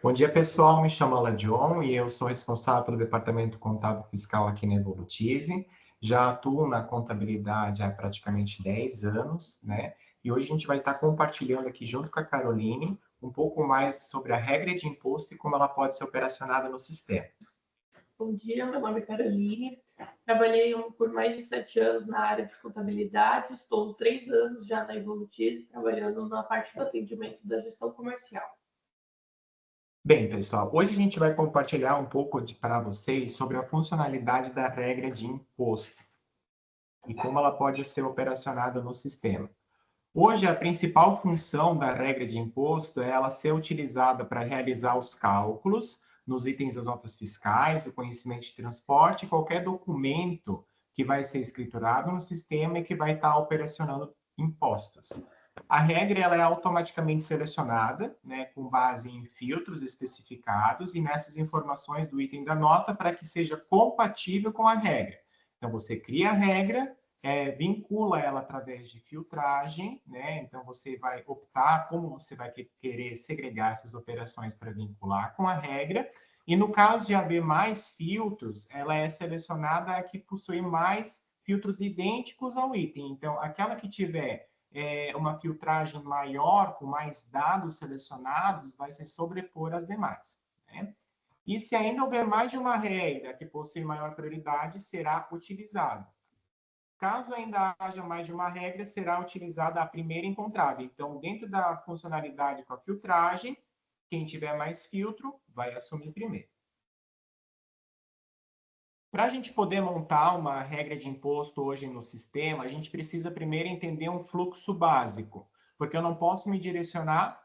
Bom dia, pessoal. Me chamo Alan Dion e eu sou responsável pelo Departamento Contábil Fiscal aqui na Evolutize. Já atuo na contabilidade há praticamente 10 anos, né? E hoje a gente vai estar compartilhando aqui junto com a Caroline um pouco mais sobre a regra de imposto e como ela pode ser operacionada no sistema. Bom dia, meu nome é Caroline. Trabalhei por mais de 7 anos na área de contabilidade. Estou 3 anos já na Evolutize, trabalhando na parte do atendimento da gestão comercial. Bem, pessoal, hoje a gente vai compartilhar um pouco para vocês sobre a funcionalidade da regra de imposto e como ela pode ser operacionada no sistema. Hoje, a principal função da regra de imposto é ela ser utilizada para realizar os cálculos nos itens das notas fiscais, o conhecimento de transporte, qualquer documento que vai ser escriturado no sistema e que vai estar operacionando impostos. A regra ela é automaticamente selecionada, né, com base em filtros especificados e nessas informações do item da nota para que seja compatível com a regra. Então, você cria a regra, vincula ela através de filtragem, né? Então, você vai optar como você vai querer segregar essas operações para vincular com a regra. E no caso de haver mais filtros, ela é selecionada a que possui mais filtros idênticos ao item. Então, aquela que tiver uma filtragem maior, com mais dados selecionados, vai se sobrepor às demais, né? E se ainda houver mais de uma regra que possui maior prioridade, será utilizado. Caso ainda haja mais de uma regra, será utilizada a primeira encontrada. Então, dentro da funcionalidade com a filtragem, quem tiver mais filtro vai assumir primeiro. Para a gente poder montar uma regra de imposto hoje no sistema, a gente precisa primeiro entender um fluxo básico, porque eu não posso me direcionar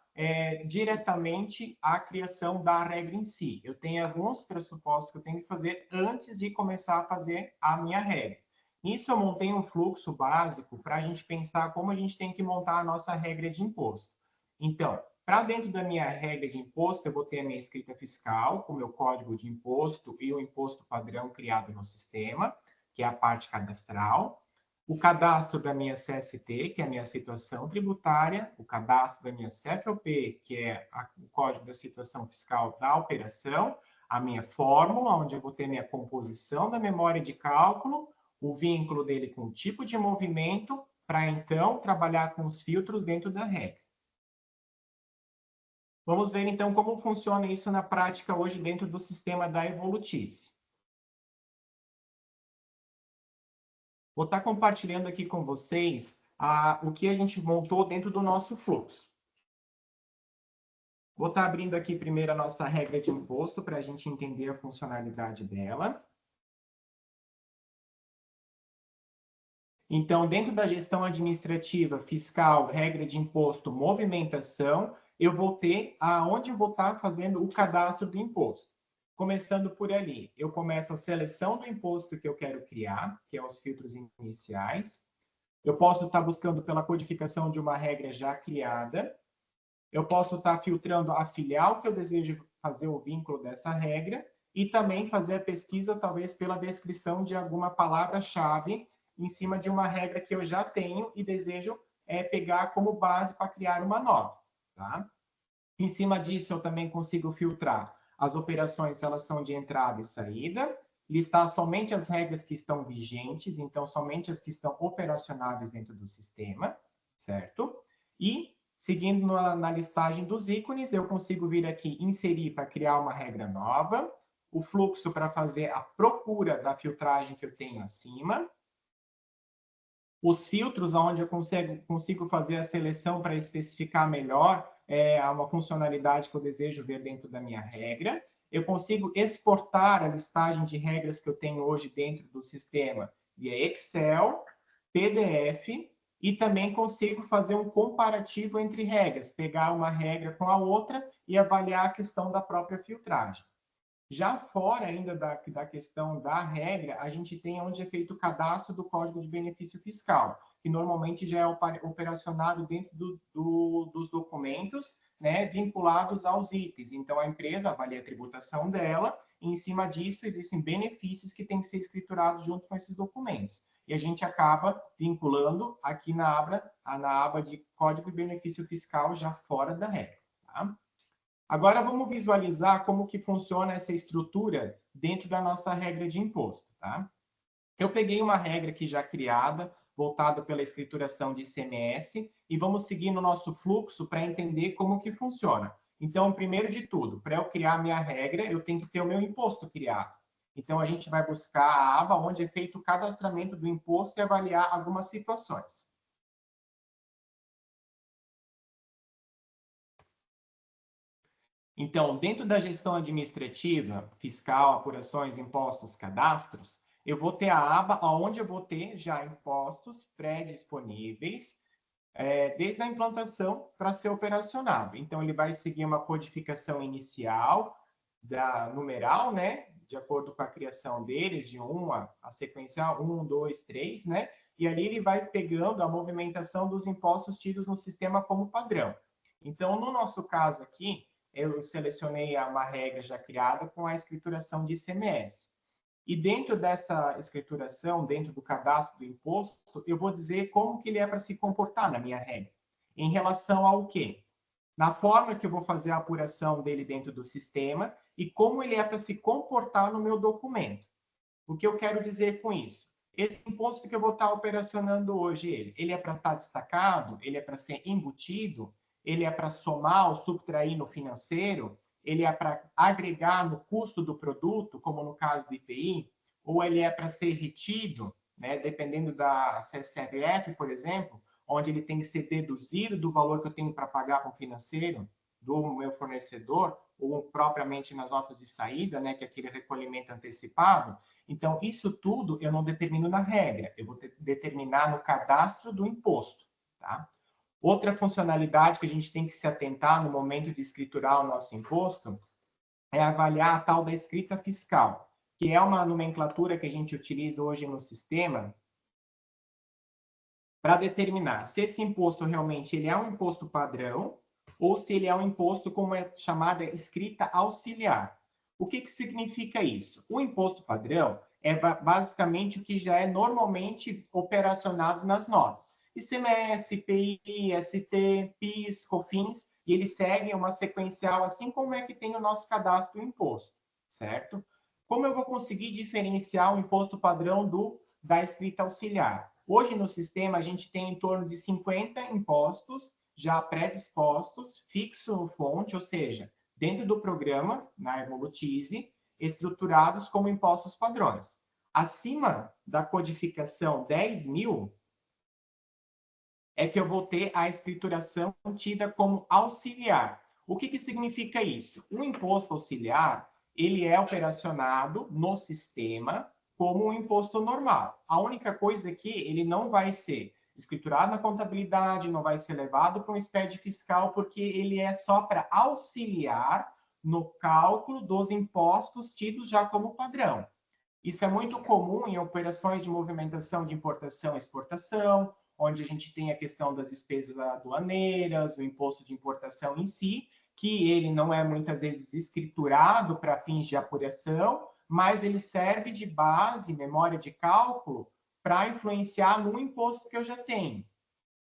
diretamente à criação da regra em si. Eu tenho alguns pressupostos que eu tenho que fazer antes de começar a fazer a minha regra. Nisso, eu montei um fluxo básico para a gente pensar como a gente tem que montar a nossa regra de imposto. Então, para dentro da minha regra de imposto, eu vou ter a minha escrita fiscal, com o meu código de imposto e o imposto padrão criado no sistema, que é a parte cadastral. O cadastro da minha CST, que é a minha situação tributária. O cadastro da minha CFOP, que é o código da situação fiscal da operação. A minha fórmula, onde eu vou ter minha composição da memória de cálculo, o vínculo dele com o tipo de movimento, para então trabalhar com os filtros dentro da regra. Vamos ver, então, como funciona isso na prática hoje dentro do sistema da Evolutize. Vou estar compartilhando aqui com vocês o que a gente montou dentro do nosso fluxo. Vou estar abrindo aqui primeiro a nossa regra de imposto para a gente entender a funcionalidade dela. Então, dentro da gestão administrativa, fiscal, regra de imposto, movimentação, eu vou ter aonde eu vou estar fazendo o cadastro do imposto. Começando por ali, eu começo a seleção do imposto que eu quero criar, que é os filtros iniciais. Eu posso estar buscando pela codificação de uma regra já criada. Eu posso estar filtrando a filial que eu desejo fazer o vínculo dessa regra e também fazer a pesquisa, talvez, pela descrição de alguma palavra-chave em cima de uma regra que eu já tenho e desejo pegar como base para criar uma nova. Tá? Em cima disso, eu também consigo filtrar as operações, se elas são de entrada e saída, listar somente as regras que estão vigentes, então somente as que estão operacionáveis dentro do sistema, certo? E, seguindo na listagem dos ícones, eu consigo vir aqui inserir para criar uma regra nova, o fluxo para fazer a procura da filtragem que eu tenho acima, os filtros onde eu consigo fazer a seleção para especificar melhor uma funcionalidade que eu desejo ver dentro da minha regra. Eu consigo exportar a listagem de regras que eu tenho hoje dentro do sistema via Excel, PDF, e também consigo fazer um comparativo entre regras, pegar uma regra com a outra e avaliar a questão da própria filtragem. Já fora ainda da questão da regra, a gente tem onde é feito o cadastro do Código de Benefício Fiscal, que normalmente já é operacionado dentro dos documentos, né, vinculados aos itens. Então, a empresa avalia a tributação dela, e em cima disso existem benefícios que têm que ser escriturados junto com esses documentos. E a gente acaba vinculando aqui na aba de Código de Benefício Fiscal já fora da regra. Tá? Agora vamos visualizar como que funciona essa estrutura dentro da nossa regra de imposto, tá? Eu peguei uma regra aqui já criada, voltada pela escrituração de ICMS, e vamos seguir no nosso fluxo para entender como que funciona. Então, primeiro de tudo, para eu criar a minha regra, eu tenho que ter o meu imposto criado. Então, a gente vai buscar a aba onde é feito o cadastramento do imposto e avaliar algumas situações. Então, dentro da gestão administrativa, fiscal, apurações, impostos, cadastros, eu vou ter a aba onde eu vou ter já impostos pré-disponíveis, desde a implantação para ser operacionado. Então, ele vai seguir uma codificação inicial da numeral, né? De acordo com a criação deles, de 1 a sequencial 1, 2, 3, né? E ali ele vai pegando a movimentação dos impostos tidos no sistema como padrão. Então, no nosso caso aqui, eu selecionei uma regra já criada com a escrituração de ICMS. E dentro dessa escrituração, dentro do cadastro do imposto, eu vou dizer como que ele é para se comportar na minha regra. Em relação ao quê? Na forma que eu vou fazer a apuração dele dentro do sistema e como ele é para se comportar no meu documento. O que eu quero dizer com isso? Esse imposto que eu vou estar operacionando hoje, ele é para estar destacado, ele é para ser embutido, ele é para somar ou subtrair no financeiro, ele é para agregar no custo do produto, como no caso do IPI, ou ele é para ser retido, né, dependendo da CSLF, por exemplo, onde ele tem que ser deduzido do valor que eu tenho para pagar para o financeiro do meu fornecedor, ou propriamente nas notas de saída, né, que é aquele recolhimento antecipado. Então, isso tudo eu não determino na regra, eu vou determinar no cadastro do imposto, tá? Outra funcionalidade que a gente tem que se atentar no momento de escriturar o nosso imposto é avaliar a tal da escrita fiscal, que é uma nomenclatura que a gente utiliza hoje no sistema para determinar se esse imposto realmente ele é um imposto padrão ou se ele é um imposto como é chamada escrita auxiliar. O que significa isso? O imposto padrão é basicamente o que já é normalmente operacionado nas notas. ICMS, IPI, ST, PIS, COFINS, e eles seguem uma sequencial, assim como é que tem o nosso cadastro do imposto, certo? Como eu vou conseguir diferenciar o imposto padrão da escrita auxiliar? Hoje no sistema a gente tem em torno de 50 impostos já predispostos, fixo fonte, ou seja, dentro do programa, na Evolutize, estruturados como impostos padrões. Acima da codificação 10.000, é que eu vou ter a escrituração tida como auxiliar. O que significa isso? O imposto auxiliar, ele é operacionado no sistema como um imposto normal. A única coisa é que ele não vai ser escriturado na contabilidade, não vai ser levado para um SPED fiscal, porque ele é só para auxiliar no cálculo dos impostos tidos já como padrão. Isso é muito comum em operações de movimentação de importação e exportação, onde a gente tem a questão das despesas aduaneiras, o imposto de importação em si, que ele não é muitas vezes escriturado para fins de apuração, mas ele serve de base, memória de cálculo, para influenciar no imposto que eu já tenho,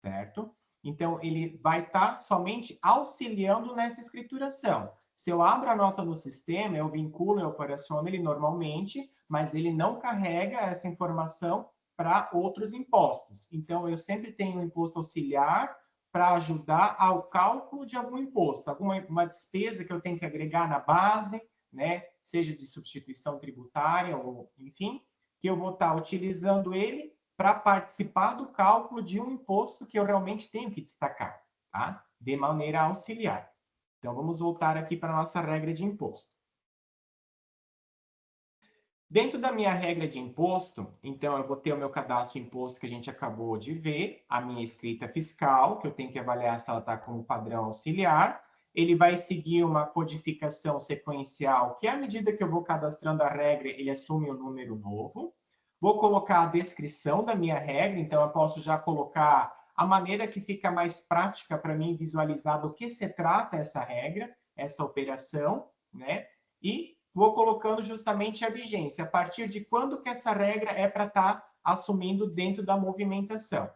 certo? Então, ele vai estar somente auxiliando nessa escrituração. Se eu abro a nota no sistema, eu vinculo e operaciono ele normalmente, mas ele não carrega essa informação para outros impostos. Então, eu sempre tenho um imposto auxiliar para ajudar ao cálculo de algum imposto, alguma despesa que eu tenho que agregar na base, né? Seja de substituição tributária ou, enfim, que eu vou estar utilizando ele para participar do cálculo de um imposto que eu realmente tenho que destacar, tá? De maneira auxiliar. Então, vamos voltar aqui para a nossa regra de imposto. Dentro da minha regra de imposto, então, eu vou ter o meu cadastro de imposto que a gente acabou de ver, a minha escrita fiscal, que eu tenho que avaliar se ela está com o padrão auxiliar. Ele vai seguir uma codificação sequencial, que à medida que eu vou cadastrando a regra, ele assume um número novo. Vou colocar a descrição da minha regra, então eu posso já colocar a maneira que fica mais prática para mim visualizar do que se trata essa regra, essa operação, né? E vou colocando justamente a vigência, a partir de quando que essa regra é para estar assumindo dentro da movimentação.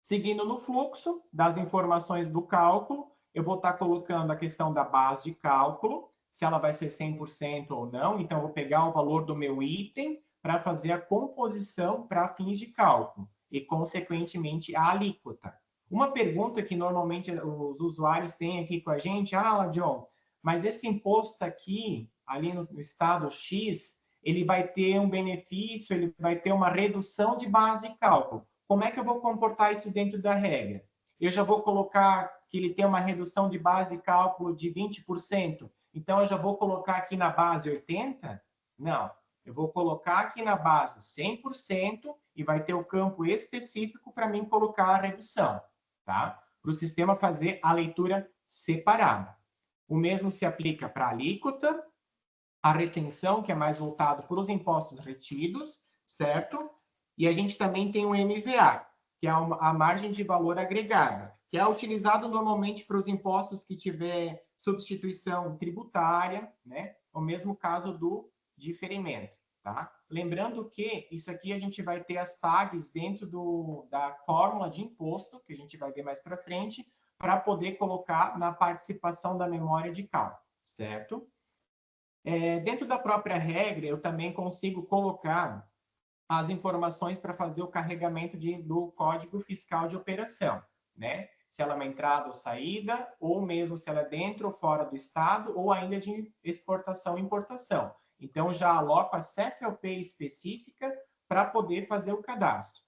Seguindo no fluxo das informações do cálculo, eu vou estar colocando a questão da base de cálculo, se ela vai ser 100% ou não. Então, eu vou pegar o valor do meu item para fazer a composição para fins de cálculo e, consequentemente, a alíquota. Uma pergunta que normalmente os usuários têm aqui com a gente, John, mas esse imposto aqui, ali no estado X, ele vai ter um benefício, ele vai ter uma redução de base de cálculo. Como é que eu vou comportar isso dentro da regra? Eu já vou colocar que ele tem uma redução de base de cálculo de 20%, então eu já vou colocar aqui na base 80%? Não. Eu vou colocar aqui na base 100% e vai ter o campo específico para mim colocar a redução, tá? Para o sistema fazer a leitura separada. O mesmo se aplica para a alíquota, a retenção, que é mais voltado para os impostos retidos, certo? E a gente também tem o MVA, que é a margem de valor agregada, que é utilizado normalmente para os impostos que tiver substituição tributária, né? O mesmo caso do diferimento, tá? Lembrando que isso aqui a gente vai ter as tags dentro da fórmula de imposto, que a gente vai ver mais para frente, para poder colocar na participação da memória de cálculo, certo? Dentro da própria regra, eu também consigo colocar as informações para fazer o carregamento do código fiscal de operação, né? Se ela é uma entrada ou saída, ou mesmo se ela é dentro ou fora do estado, ou ainda de exportação e importação. Então, já aloco a CFOP específica para poder fazer o cadastro.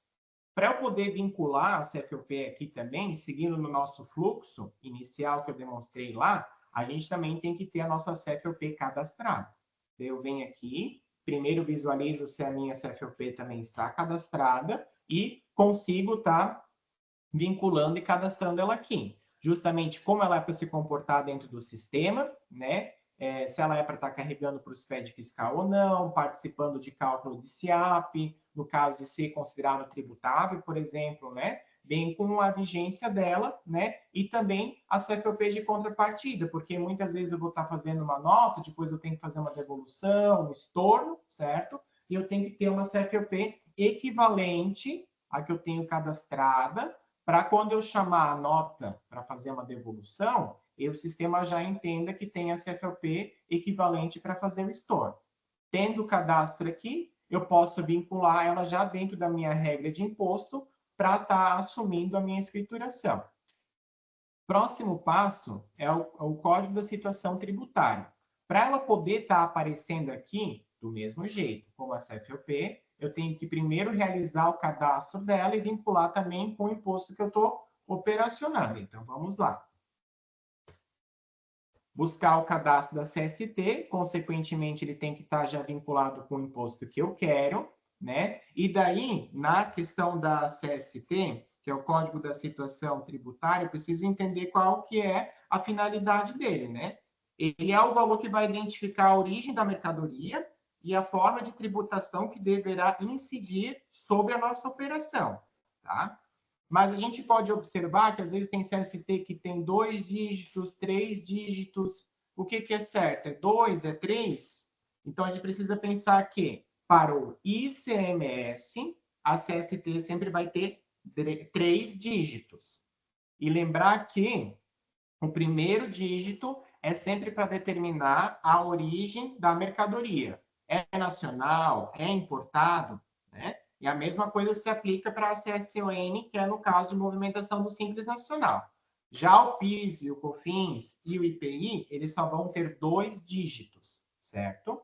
Para eu poder vincular a CFOP aqui também, seguindo no nosso fluxo inicial que eu demonstrei lá, a gente também tem que ter a nossa CFOP cadastrada. Eu venho aqui, primeiro visualizo se a minha CFOP também está cadastrada e consigo estar vinculando e cadastrando ela aqui. Justamente como ela é para se comportar dentro do sistema, né? Se ela é para estar carregando para o SPED fiscal ou não, participando de cálculo de SIAP, no caso de ser considerado tributável, por exemplo, né? Bem com a vigência dela, né? E também a CFOP de contrapartida, porque muitas vezes eu vou estar fazendo uma nota, depois eu tenho que fazer uma devolução, um estorno, certo? E eu tenho que ter uma CFOP equivalente à que eu tenho cadastrada, para quando eu chamar a nota para fazer uma devolução, o sistema já entenda que tem a CFOP equivalente para fazer o estorno. Tendo o cadastro aqui, eu posso vincular ela já dentro da minha regra de imposto para estar assumindo a minha escrituração. Próximo passo é o código da situação tributária. Para ela poder estar aparecendo aqui, do mesmo jeito, como a CFOP, eu tenho que primeiro realizar o cadastro dela e vincular também com o imposto que eu estou operacionando. Então, vamos lá. Buscar o cadastro da CST, consequentemente, ele tem que estar já vinculado com o imposto que eu quero, né? E daí, na questão da CST, que é o Código da Situação Tributária, eu preciso entender qual que é a finalidade dele, né? Ele é o valor que vai identificar a origem da mercadoria e a forma de tributação que deverá incidir sobre a nossa operação, tá? Mas a gente pode observar que às vezes tem CST que tem 2 dígitos, 3 dígitos. O que é certo? É 2? É 3? Então a gente precisa pensar que para o ICMS, a CST sempre vai ter 3 dígitos. E lembrar que o primeiro dígito é sempre para determinar a origem da mercadoria. É nacional? É importado? Né? E a mesma coisa se aplica para a CSON, que é no caso de movimentação do Simples Nacional. Já o PIS, o COFINS e o IPI, eles só vão ter 2 dígitos, certo?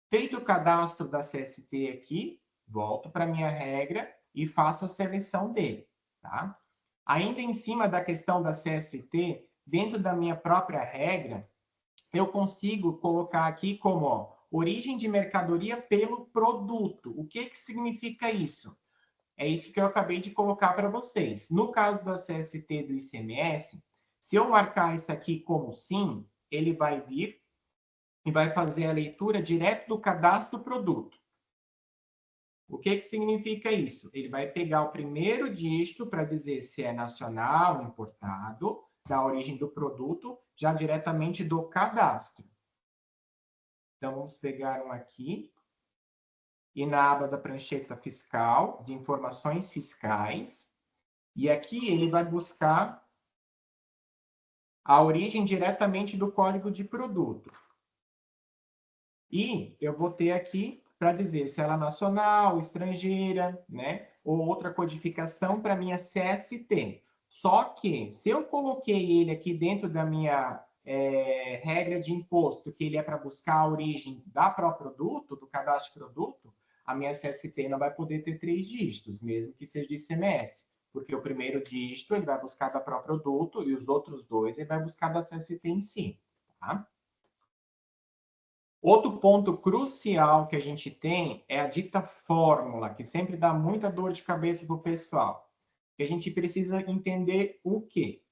Feito o cadastro da CST aqui, volto para a minha regra e faço a seleção dele, tá? Ainda em cima da questão da CST, dentro da minha própria regra, eu consigo colocar aqui como origem de mercadoria pelo produto. O que significa isso? É isso que eu acabei de colocar para vocês. No caso da CST do ICMS, se eu marcar isso aqui como sim, ele vai vir e vai fazer a leitura direto do cadastro produto. O que significa isso? Ele vai pegar o primeiro dígito para dizer se é nacional, importado, da origem do produto, já diretamente do cadastro. Então, vamos pegar um aqui. E na aba da prancheta fiscal, de informações fiscais. E aqui ele vai buscar a origem diretamente do código de produto. E eu vou ter aqui para dizer se ela é nacional, estrangeira, né? Ou outra codificação para minha CST. Só que, se eu coloquei ele aqui dentro da minha regra de imposto, que ele é para buscar a origem da próprio produto, do cadastro de produto, a minha CST não vai poder ter 3 dígitos, mesmo que seja de ICMS. Porque o primeiro dígito ele vai buscar da próprio produto e os outros 2 ele vai buscar da CST em si. Tá? Outro ponto crucial que a gente tem é a dita fórmula, que sempre dá muita dor de cabeça para o pessoal. Que a gente precisa entender o quê?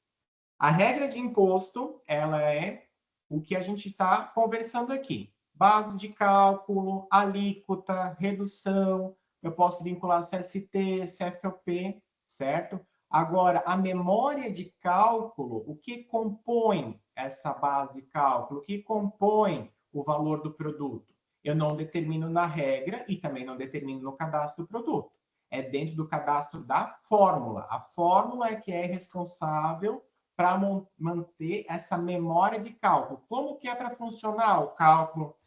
A regra de imposto, ela é o que a gente está conversando aqui. Base de cálculo, alíquota, redução, eu posso vincular CST, CFOP, certo? Agora, a memória de cálculo, o que compõe essa base de cálculo? O que compõe o valor do produto? Eu não determino na regra e também não determino no cadastro do produto. É dentro do cadastro da fórmula. A fórmula é que é responsável para manter essa memória de cálculo. Como que é para funcionar o cálculo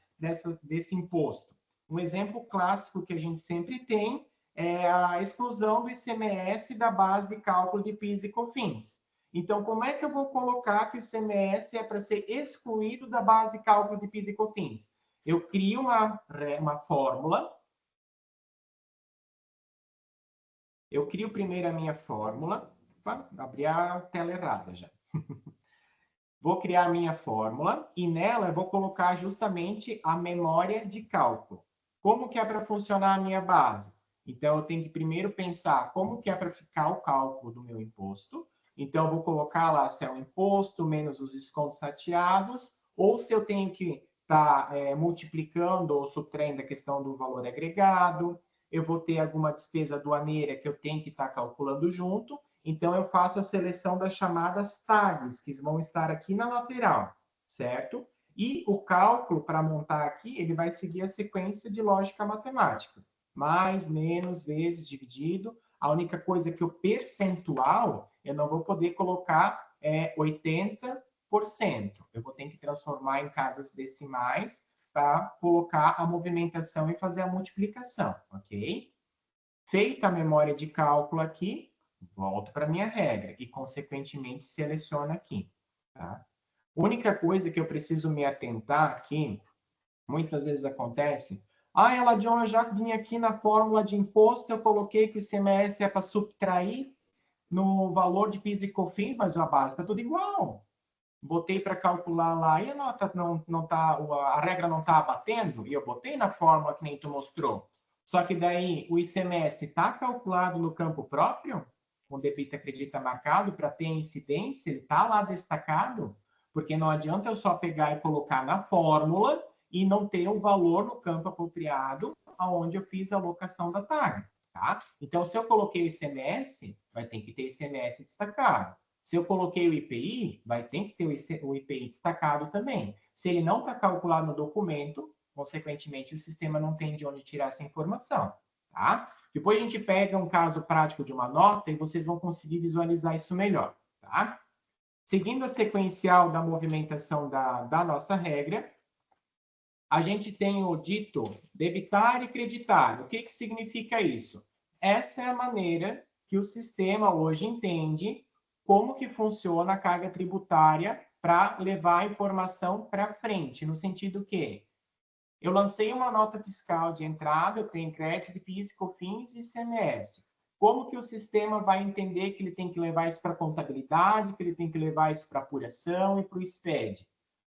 desse imposto? Um exemplo clássico que a gente sempre tem é a exclusão do ICMS da base de cálculo de PIS e COFINS. Então, como é que eu vou colocar que o ICMS é para ser excluído da base de cálculo de PIS e COFINS? Eu crio uma fórmula. Eu crio primeiro a minha fórmula. Opa, abri a tela errada já. Vou criar a minha fórmula e nela eu vou colocar justamente a memória de cálculo. Como que é para funcionar a minha base? Então, eu tenho que primeiro pensar como que é para ficar o cálculo do meu imposto. Então, eu vou colocar lá se é o imposto menos os descontos rateados, ou se eu tenho que estar multiplicando ou subtraindo a questão do valor agregado. Eu vou ter alguma despesa aduaneira que eu tenho que estar calculando junto. Então, eu faço a seleção das chamadas tags, que vão estar aqui na lateral, certo? E o cálculo, para montar aqui, ele vai seguir a sequência de lógica matemática. Mais, menos, vezes, dividido. A única coisa que o percentual, eu não vou poder colocar 80%. Eu vou ter que transformar em casas decimais para colocar a movimentação e fazer a multiplicação, ok? Feita a memória de cálculo aqui, volto para a minha regra e, consequentemente, seleciono aqui. Tá? Única coisa que eu preciso me atentar aqui, muitas vezes acontece, Ela, já vim aqui na fórmula de imposto, eu coloquei que o ICMS é para subtrair no valor de PIS e COFINS, mas a base está tudo igual. Botei para calcular lá e a nota não tá, a regra não está batendo, e eu botei na fórmula que nem tu mostrou. Só que daí o ICMS está calculado no campo próprio, com débito acredita marcado, para ter incidência, ele está lá destacado, porque não adianta eu só pegar e colocar na fórmula e não ter o valor no campo apropriado aonde eu fiz a alocação da tag. Tá? Então, se eu coloquei o ICMS, vai ter que ter ICMS destacado. Se eu coloquei o IPI, vai ter que ter o IPI destacado também. Se ele não está calculado no documento, consequentemente, o sistema não tem de onde tirar essa informação. Tá? Depois a gente pega um caso prático de uma nota e vocês vão conseguir visualizar isso melhor. Tá? Seguindo a sequencial da movimentação da nossa regra, a gente tem o dito debitar e creditar. O que significa isso? Essa é a maneira que o sistema hoje entende como que funciona a carga tributária para levar a informação para frente, no sentido que eu lancei uma nota fiscal de entrada, eu tenho crédito, PIS, COFINS e ICMS. Como que o sistema vai entender que ele tem que levar isso para a contabilidade, que ele tem que levar isso para apuração e para o SPED?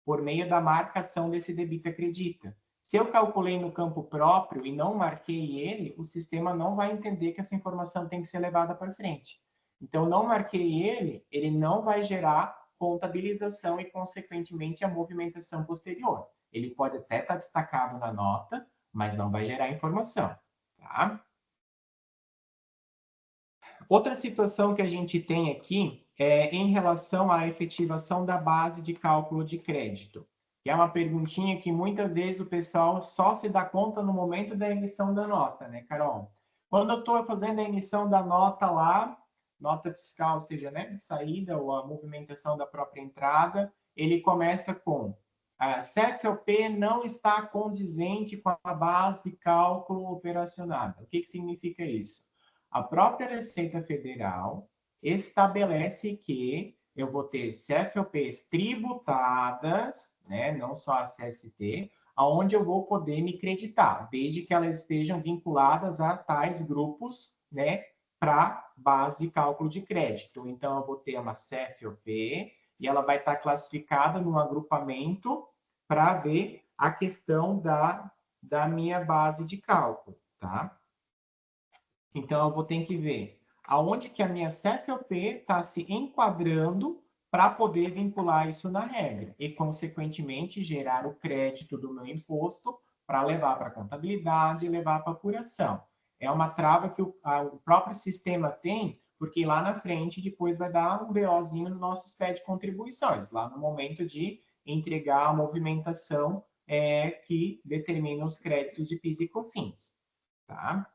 Por meio da marcação desse debita acredita. Se eu calculei no campo próprio e não marquei ele, o sistema não vai entender que essa informação tem que ser levada para frente. Então, não marquei ele não vai gerar contabilização e, consequentemente, a movimentação posterior. Ele pode até estar destacado na nota, mas não vai gerar informação. Tá? Outra situação que a gente tem aqui é em relação à efetivação da base de cálculo de crédito, que é uma perguntinha que muitas vezes o pessoal só se dá conta no momento da emissão da nota, né, Carol? Quando eu estou fazendo a emissão da nota lá, nota fiscal, seja, né, de saída ou a movimentação da própria entrada, ele começa com a CFOP não está condizente com a base de cálculo operacionada. O que significa isso? A própria Receita Federal estabelece que eu vou ter CFOPs tributadas, né, não só a CST, aonde eu vou poder me creditar, desde que elas estejam vinculadas a tais grupos, né, para base de cálculo de crédito. Então, eu vou ter uma CFOP e ela vai estar classificada num agrupamento para ver a questão da minha base de cálculo, tá? Então, eu vou ter que ver aonde que a minha CFOP está se enquadrando para poder vincular isso na regra e, consequentemente, gerar o crédito do meu imposto para levar para a contabilidade e levar para a apuração. É uma trava que o próprio sistema tem, porque lá na frente depois vai dar um BOzinho no nosso SPED de contribuições, lá no momento de entregar a movimentação que determina os créditos de PIS e COFINS. Tá?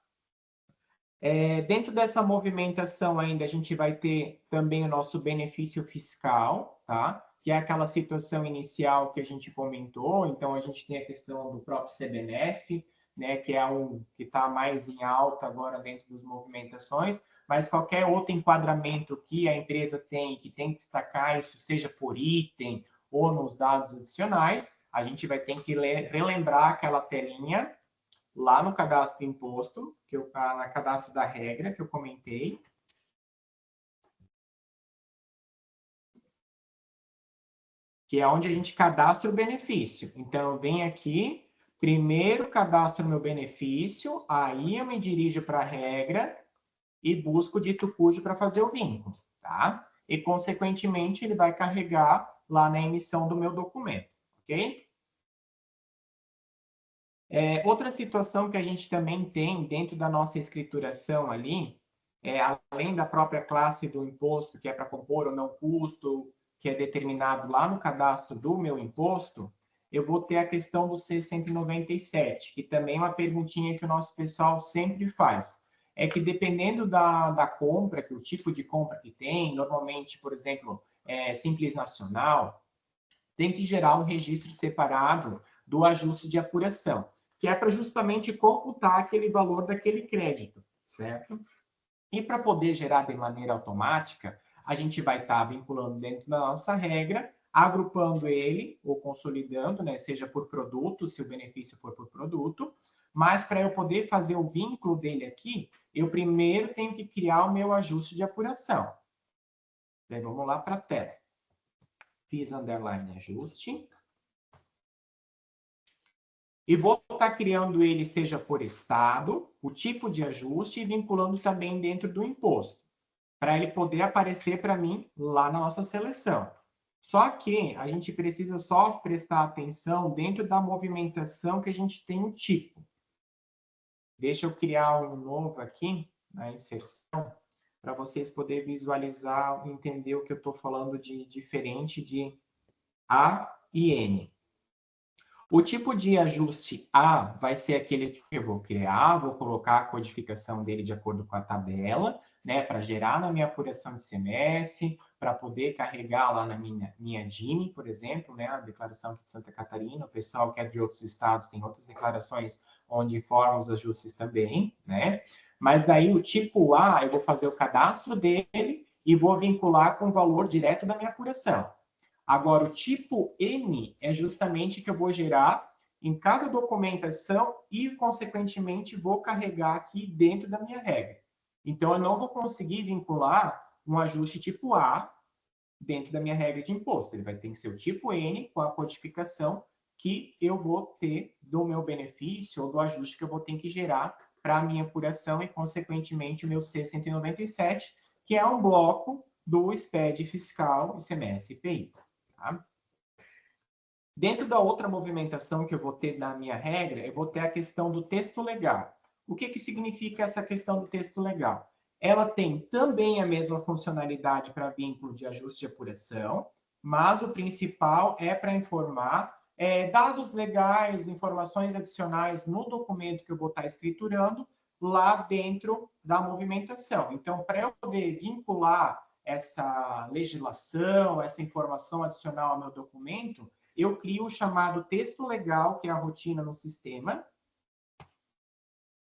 Dentro dessa movimentação ainda, a gente vai ter também o nosso benefício fiscal, tá? Que é aquela situação inicial que a gente comentou. Então, a gente tem a questão do próprio CBNF, né? Que é que está mais em alta agora dentro das movimentações, mas qualquer outro enquadramento que a empresa tem, que tem que destacar isso, seja por item ou nos dados adicionais, a gente vai ter que relembrar aquela telinha lá no cadastro do imposto, na cadastro da regra, que eu comentei. Que é onde a gente cadastra o benefício. Então, eu venho aqui, primeiro cadastro meu benefício, aí eu me dirijo para a regra e busco o dito cujo para fazer o vínculo, tá? E, consequentemente, ele vai carregar lá na emissão do meu documento, ok? Outra situação que a gente também tem dentro da nossa escrituração ali, além da própria classe do imposto, que é para compor ou não custo, que é determinado lá no cadastro do meu imposto, eu vou ter a questão do C197, que também é uma perguntinha que o nosso pessoal sempre faz. É que dependendo da compra, que o tipo de compra que tem, normalmente, por exemplo, Simples Nacional, tem que gerar um registro separado do ajuste de apuração, que é para justamente computar aquele valor daquele crédito, certo? E para poder gerar de maneira automática, a gente vai estar vinculando dentro da nossa regra, agrupando ele ou consolidando, né, seja por produto, se o benefício for por produto, mas para eu poder fazer o vínculo dele aqui, eu primeiro tenho que criar o meu ajuste de apuração. Então, vamos lá para a tela. Fiz underline ajuste. E vou estar criando ele, seja por estado, o tipo de ajuste e vinculando também dentro do imposto, para ele poder aparecer para mim lá na nossa seleção. Só que a gente precisa só prestar atenção dentro da movimentação que a gente tem o tipo. Deixa eu criar um novo aqui, na inserção, para vocês poderem visualizar, entender o que eu estou falando de diferente de A e N. O tipo de ajuste A vai ser aquele que eu vou criar, vou colocar a codificação dele de acordo com a tabela, né, para gerar na minha apuração de CMS, para poder carregar lá na minha DINI, por exemplo, né, a declaração de Santa Catarina. O pessoal que é de outros estados tem outras declarações onde informam os ajustes também, né? Mas daí o tipo A, eu vou fazer o cadastro dele e vou vincular com o valor direto da minha apuração. Agora, o tipo N é justamente que eu vou gerar em cada documentação e, consequentemente, vou carregar aqui dentro da minha regra. Então, eu não vou conseguir vincular um ajuste tipo A dentro da minha regra de imposto. Ele vai ter que ser o tipo N com a codificação que eu vou ter do meu benefício ou do ajuste que eu vou ter que gerar para a minha apuração e, consequentemente, o meu C197, que é um bloco do SPED fiscal, ICMS e IPI. Tá? Dentro da outra movimentação que eu vou ter na minha regra, eu vou ter a questão do texto legal. O que significa essa questão do texto legal? Ela tem também a mesma funcionalidade para vínculo de ajuste de apuração, mas o principal é para informar dados legais, informações adicionais no documento que eu vou estar escriturando, lá dentro da movimentação. Então, para eu poder vincular essa legislação, essa informação adicional ao meu documento, eu crio o chamado texto legal, que é a rotina no sistema,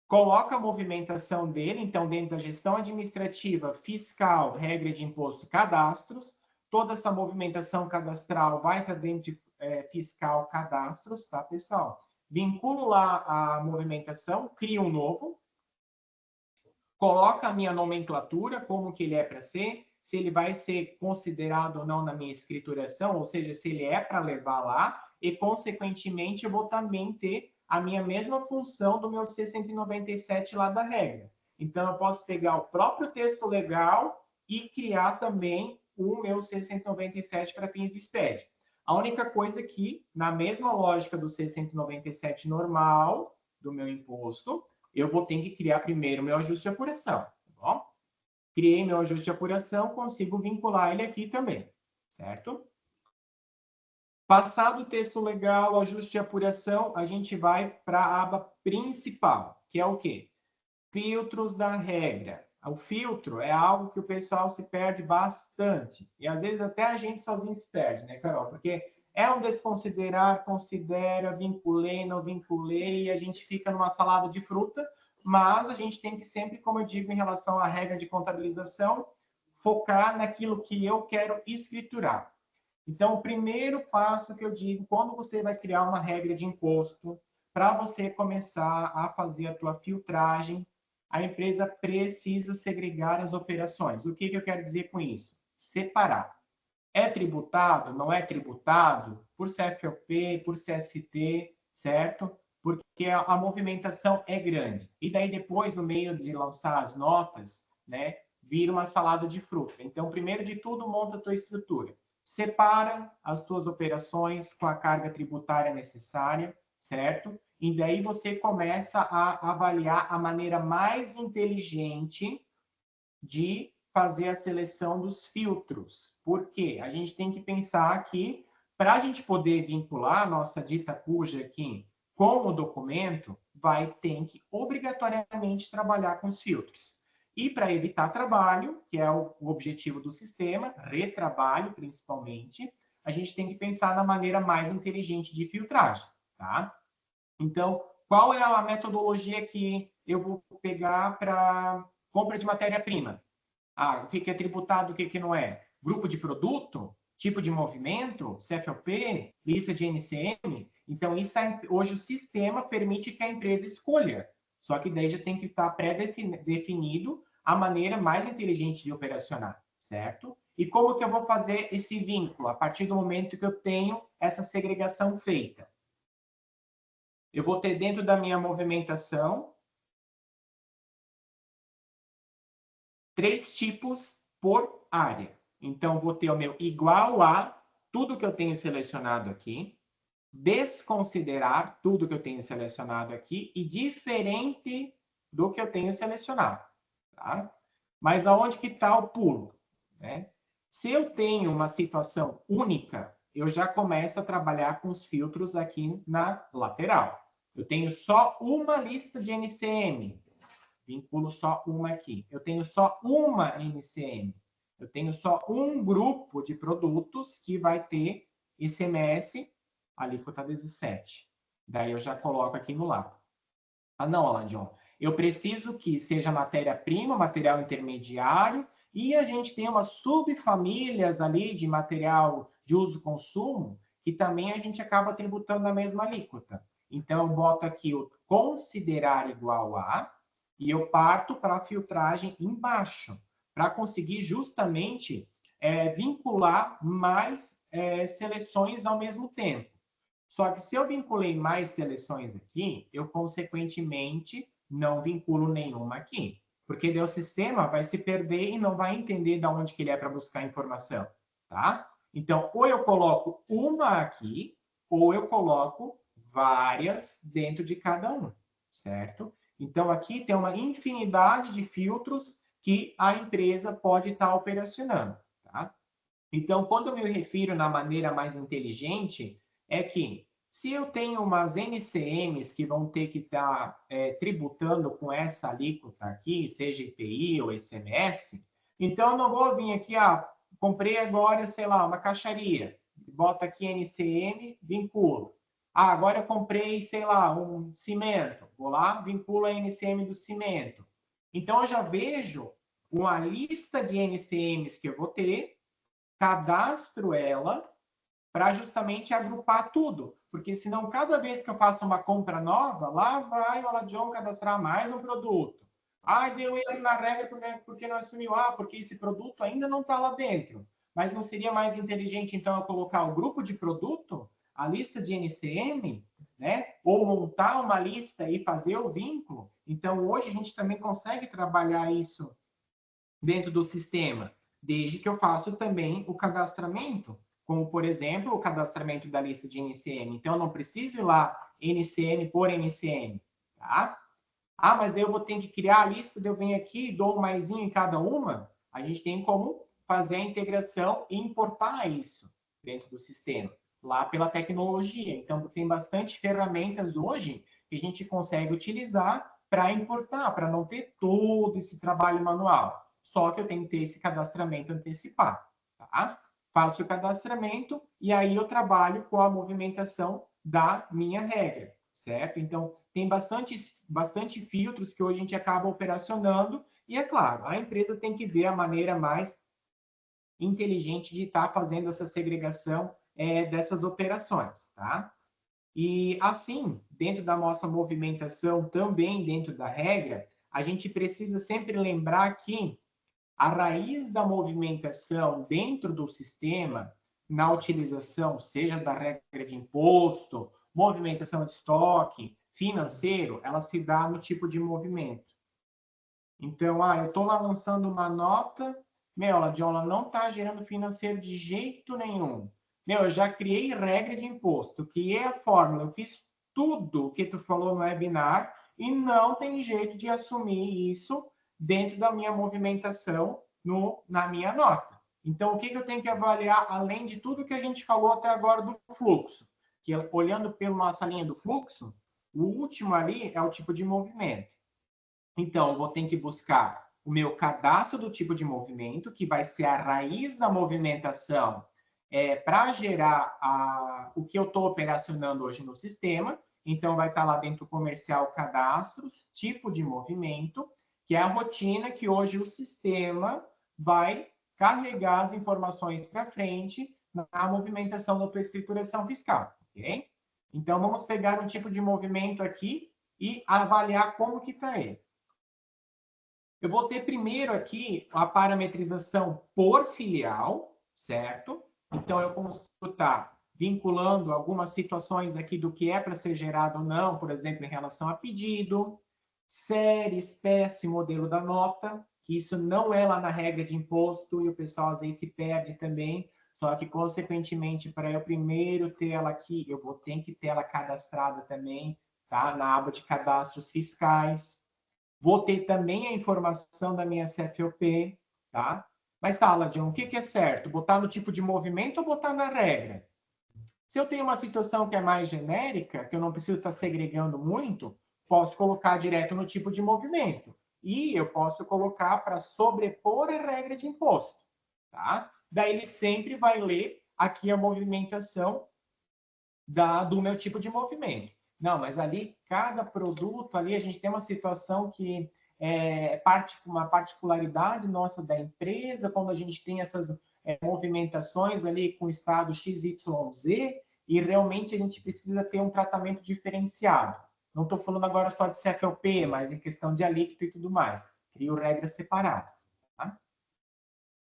coloco a movimentação dele, então, dentro da gestão administrativa, fiscal, regra de imposto, cadastros, toda essa movimentação cadastral vai estar dentro de fiscal, cadastros, tá, pessoal? Vinculo lá a movimentação, crio um novo, coloco a minha nomenclatura, como que ele é para ser, se ele vai ser considerado ou não na minha escrituração, ou seja, se ele é para levar lá, e, consequentemente, eu vou também ter a minha mesma função do meu C197 lá da regra. Então, eu posso pegar o próprio texto legal e criar também o meu C197 para fins do SPED. A única coisa que, na mesma lógica do C197 normal, do meu imposto, eu vou ter que criar primeiro meu ajuste de apuração, tá bom? Criei meu ajuste de apuração, consigo vincular ele aqui também, certo? Passado o texto legal, ajuste de apuração, a gente vai para a aba principal, que é o quê? Filtros da regra. O filtro é algo que o pessoal se perde bastante. E às vezes até a gente sozinho se perde, né, Carol? Porque é um desconsiderar, considera, vinculei, não vinculei, e a gente fica numa salada de fruta, mas a gente tem que sempre, como eu digo, em relação à regra de contabilização, focar naquilo que eu quero escriturar. Então, o primeiro passo que eu digo, quando você vai criar uma regra de imposto, para você começar a fazer a tua filtragem, a empresa precisa segregar as operações. O que eu quero dizer com isso? Separar. É tributado? Não é tributado? Por CFOP, por CST, certo? Porque a movimentação é grande. E daí depois, no meio de lançar as notas, né, vira uma salada de fruta. Então, primeiro de tudo, monta a tua estrutura. Separa as tuas operações com a carga tributária necessária, certo? E daí você começa a avaliar a maneira mais inteligente de fazer a seleção dos filtros. Por quê? A gente tem que pensar que, para a gente poder vincular a nossa dita cuja aqui com o documento, vai ter que obrigatoriamente trabalhar com os filtros. E para evitar trabalho, que é o objetivo do sistema, retrabalho principalmente, a gente tem que pensar na maneira mais inteligente de filtragem, tá? Então, qual é a metodologia que eu vou pegar para compra de matéria-prima? O que é tributado, o que não é? Grupo de produto? Tipo de movimento? CFOP? Lista de NCM? Então, isso hoje o sistema permite que a empresa escolha. Só que daí já tem que estar pré-definido a maneira mais inteligente de operacionar, certo? E como que eu vou fazer esse vínculo a partir do momento que eu tenho essa segregação feita? Eu vou ter dentro da minha movimentação 3 tipos por área. Então, vou ter o meu igual a tudo que eu tenho selecionado aqui, desconsiderar tudo que eu tenho selecionado aqui e diferente do que eu tenho selecionado. Tá? Mas aonde que está o pulo? Né? Se eu tenho uma situação única, eu já começo a trabalhar com os filtros aqui na lateral. Eu tenho só uma lista de NCM, vinculo só uma aqui. Eu tenho só uma NCM. Eu tenho só um grupo de produtos que vai ter ICMS, alíquota 17. Daí eu já coloco aqui no lado. Não, Alan John. Eu preciso que seja matéria-prima, material intermediário, e a gente tem umas subfamílias ali de material de uso-consumo, que também a gente acaba tributando a mesma alíquota. Então, eu boto aqui o considerar igual a, e eu parto para a filtragem embaixo, para conseguir justamente vincular mais seleções ao mesmo tempo. Só que se eu vinculei mais seleções aqui, eu, consequentemente, não vinculo nenhuma aqui. Porque daí o sistema vai se perder e não vai entender de onde que ele é para buscar informação, tá? Então, ou eu coloco uma aqui, ou eu coloco várias dentro de cada um, certo? Então, aqui tem uma infinidade de filtros que a empresa pode estar operacionando, tá? Então, quando eu me refiro na maneira mais inteligente, é que Se eu tenho umas NCMs que vão ter que estar tributando com essa alíquota aqui, seja IPI ou ICMS, então eu não vou vir aqui, comprei agora, sei lá, uma caixaria, bota aqui NCM, vinculo. Agora eu comprei, sei lá, um cimento, vou lá, vinculo a NCM do cimento. Então eu já vejo uma lista de NCMs que eu vou ter, cadastro ela, para justamente agrupar tudo. Porque senão, cada vez que eu faço uma compra nova, lá vai o Aladion cadastrar mais um produto. Deu erro na regra porque não assumiu. Porque esse produto ainda não está lá dentro. Mas não seria mais inteligente, então, eu colocar o grupo de produto, a lista de NCM, né? Ou montar uma lista e fazer o vínculo? Então, hoje a gente também consegue trabalhar isso dentro do sistema, desde que eu faça também o cadastramento, como, por exemplo, o cadastramento da lista de NCM. Então, eu não preciso ir lá NCM por NCM, tá? Mas daí eu vou ter que criar a lista, daí eu venho aqui e dou um maisinho em cada uma. A gente tem como fazer a integração e importar isso dentro do sistema, lá pela tecnologia. Então, tem bastante ferramentas hoje que a gente consegue utilizar para importar, para não ter todo esse trabalho manual. Só que eu tenho que ter esse cadastramento antecipado, tá? Faço o cadastramento e aí eu trabalho com a movimentação da minha regra, certo? Então, tem bastante filtros que hoje a gente acaba operacionando e, é claro, a empresa tem que ver a maneira mais inteligente de estar fazendo essa segregação dessas operações, tá? E assim, dentro da nossa movimentação, também dentro da regra, a gente precisa sempre lembrar que a raiz da movimentação dentro do sistema, na utilização, seja da regra de imposto, movimentação de estoque, financeiro, ela se dá no tipo de movimento. Então, eu estou lá lançando uma nota, ela não está gerando financeiro de jeito nenhum. Eu já criei regra de imposto, que é a fórmula, eu fiz tudo o que tu falou no webinar e não tem jeito de assumir isso dentro da minha movimentação na minha nota. Então, o que eu tenho que avaliar, além de tudo que a gente falou até agora do fluxo? Que olhando pela nossa linha do fluxo, o último ali é o tipo de movimento. Então, eu vou ter que buscar o meu cadastro do tipo de movimento, que vai ser a raiz da movimentação para gerar o que eu estou operacionando hoje no sistema. Então, vai estar lá dentro do comercial cadastros, tipo de movimento, que é a rotina que hoje o sistema vai carregar as informações para frente na movimentação da tua escrituração fiscal, ok? Então, vamos pegar um tipo de movimento aqui e avaliar como que está ele. Eu vou ter primeiro aqui a parametrização por filial, certo? Então, eu consigo estar vinculando algumas situações aqui do que é para ser gerado ou não, por exemplo, em relação a pedido, série, espécie, modelo da nota, que isso não é lá na regra de imposto e o pessoal às vezes se perde também, só que, consequentemente, para eu primeiro ter ela aqui, eu vou ter que ter ela cadastrada também, tá? Na aba de cadastros fiscais. Vou ter também a informação da minha CFOP, tá? Mas tá, Ladion, o que é certo? Botar no tipo de movimento ou botar na regra? Se eu tenho uma situação que é mais genérica, que eu não preciso estar segregando muito, posso colocar direto no tipo de movimento. E eu posso colocar para sobrepor a regra de imposto, tá? Daí ele sempre vai ler aqui a movimentação do meu tipo de movimento. Não, mas ali, cada produto, ali a gente tem uma situação que uma particularidade nossa da empresa, quando a gente tem essas movimentações ali com o estado XYZ, e realmente a gente precisa ter um tratamento diferenciado. Não estou falando agora só de CFLP, mas em questão de alíquota e tudo mais. Crio regras separadas. Tá?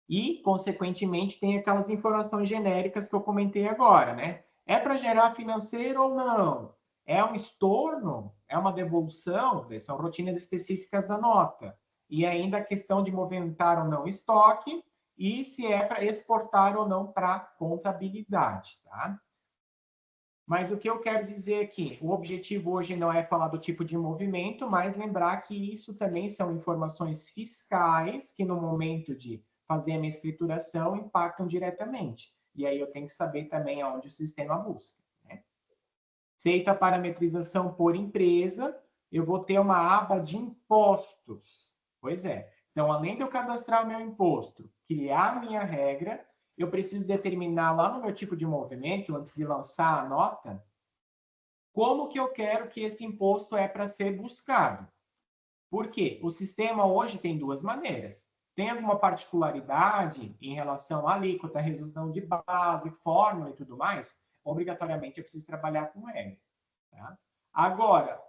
E, consequentemente, tem aquelas informações genéricas que eu comentei agora, né? É para gerar financeiro ou não? É um estorno? É uma devolução? São rotinas específicas da nota. E ainda a questão de movimentar ou não estoque e se é para exportar ou não para contabilidade, tá? Mas o que eu quero dizer aqui, o objetivo hoje não é falar do tipo de movimento, mas lembrar que isso também são informações fiscais que no momento de fazer a minha escrituração impactam diretamente. E aí eu tenho que saber também aonde o sistema busca. Né? Feita a parametrização por empresa, eu vou ter uma aba de impostos. Pois é. Então, além de eu cadastrar o meu imposto, criar a minha regra, eu preciso determinar lá no meu tipo de movimento, antes de lançar a nota, como que eu quero que esse imposto é para ser buscado. Por quê? O sistema hoje tem duas maneiras. Tem alguma particularidade em relação à alíquota, resolução de base, fórmula e tudo mais? Obrigatoriamente eu preciso trabalhar com regra. Tá? Agora,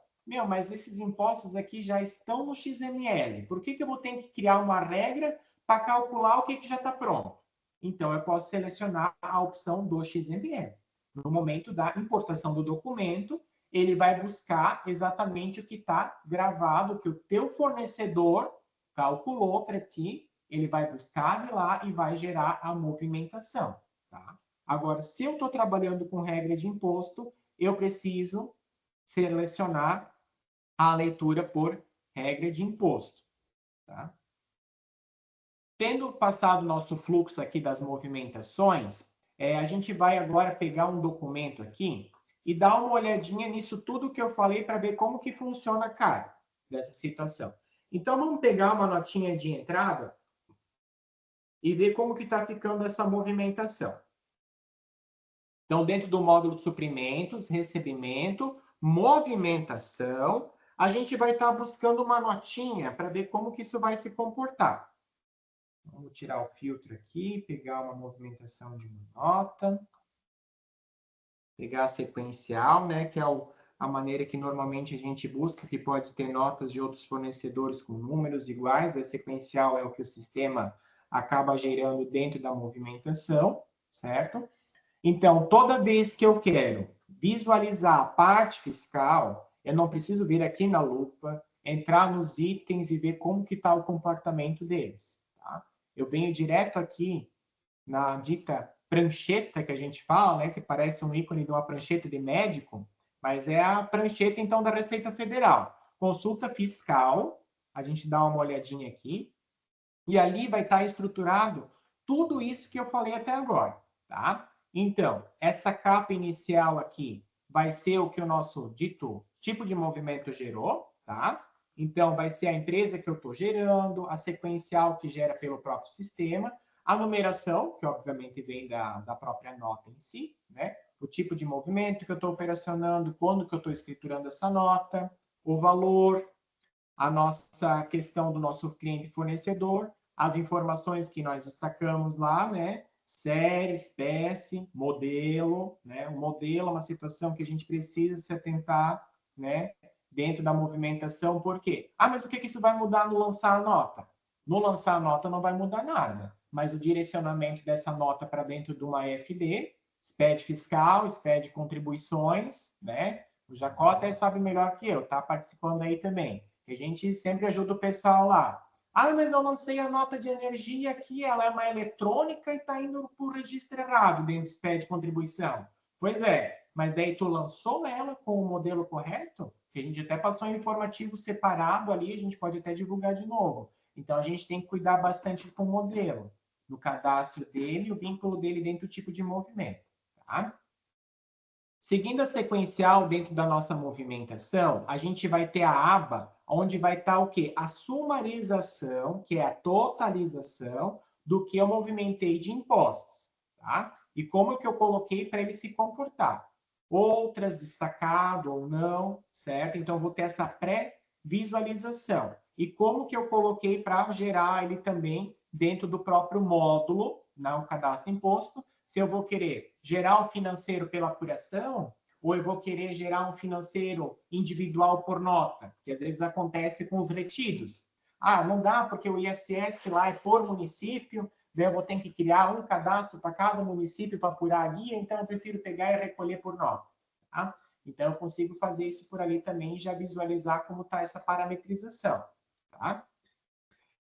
mas esses impostos aqui já estão no XML. Por que eu vou ter que criar uma regra para calcular o que já está pronto? Então, eu posso selecionar a opção do XML. No momento da importação do documento, ele vai buscar exatamente o que está gravado, o que o teu fornecedor calculou para ti, ele vai buscar de lá e vai gerar a movimentação. Tá? Agora, se eu estou trabalhando com regra de imposto, eu preciso selecionar a leitura por regra de imposto. Tá? Tendo passado o nosso fluxo aqui das movimentações, a gente vai agora pegar um documento aqui e dar uma olhadinha nisso tudo que eu falei para ver como que funciona a carga dessa situação. Então, vamos pegar uma notinha de entrada e ver como que está ficando essa movimentação. Então, dentro do módulo suprimentos, recebimento, movimentação, a gente vai estar buscando uma notinha para ver como que isso vai se comportar. Vamos tirar o filtro aqui, pegar uma movimentação de uma nota. Pegar a sequencial, né, que é a maneira que normalmente a gente busca, que pode ter notas de outros fornecedores com números iguais. A sequencial é o que o sistema acaba gerando dentro da movimentação, certo? Então, toda vez que eu quero visualizar a parte fiscal, eu não preciso vir aqui na lupa, entrar nos itens e ver como que está o comportamento deles. Tá? Eu venho direto aqui na dita prancheta que a gente fala, né, que parece um ícone de uma prancheta de médico, mas é a prancheta, então, da Receita Federal. Consulta fiscal, a gente dá uma olhadinha aqui, e ali vai estar estruturado tudo isso que eu falei até agora, tá? Então, essa capa inicial aqui vai ser o que o nosso dito tipo de movimento gerou, tá? Então, vai ser a empresa que eu estou gerando, a sequencial que gera pelo próprio sistema, a numeração, que obviamente vem da própria nota em si, né? O tipo de movimento que eu estou operacionando, quando que eu estou escriturando essa nota, o valor, a nossa questão do nosso cliente fornecedor, as informações que nós destacamos lá, né? Série, espécie, modelo, né? O modelo é uma situação que a gente precisa se atentar, né? Dentro da movimentação, por quê? Mas o que isso vai mudar no lançar a nota? No lançar a nota não vai mudar nada, mas o direcionamento dessa nota para dentro de uma EFD, SPED fiscal, SPED contribuições, né? O Jacó até sabe melhor que eu, tá participando aí também. A gente sempre ajuda o pessoal lá. Mas eu lancei a nota de energia aqui, ela é uma eletrônica e está indo por registro errado dentro do SPED de contribuição. Pois é, mas daí tu lançou ela com o modelo correto? Que a gente até passou um informativo separado ali, a gente pode até divulgar de novo. Então, a gente tem que cuidar bastante com o modelo, no cadastro dele e o vínculo dele dentro do tipo de movimento. Tá? Seguindo a sequencial dentro da nossa movimentação, a gente vai ter a aba onde vai estar o quê? A sumarização, que é a totalização do que eu movimentei de impostos, tá? E como que eu coloquei para ele se comportar. Outras destacado ou não, certo? Então, eu vou ter essa pré-visualização. E como que eu coloquei para gerar ele também dentro do próprio módulo, no cadastro imposto, se eu vou querer gerar um financeiro pela apuração, ou eu vou querer gerar um financeiro individual por nota, que às vezes acontece com os retidos. Não dá porque o ISS lá é por município, daí eu vou ter que criar um cadastro para cada município para apurar a guia, então eu prefiro pegar e recolher por nota. Tá? Então, eu consigo fazer isso por ali também e já visualizar como está essa parametrização. Tá?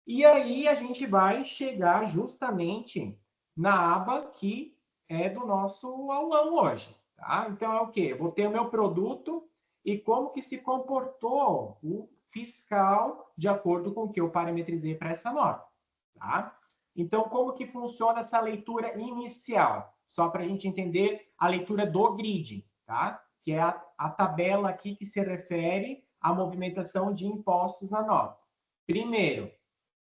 E aí, a gente vai chegar justamente na aba que é do nosso aulão hoje. Tá? Então, é o quê? Eu vou ter o meu produto e como que se comportou o fiscal de acordo com o que eu parametrizei para essa nota. Tá? Então, como que funciona essa leitura inicial? Só para a gente entender a leitura do grid. Tá? que é a tabela aqui que se refere à movimentação de impostos na nota. Primeiro,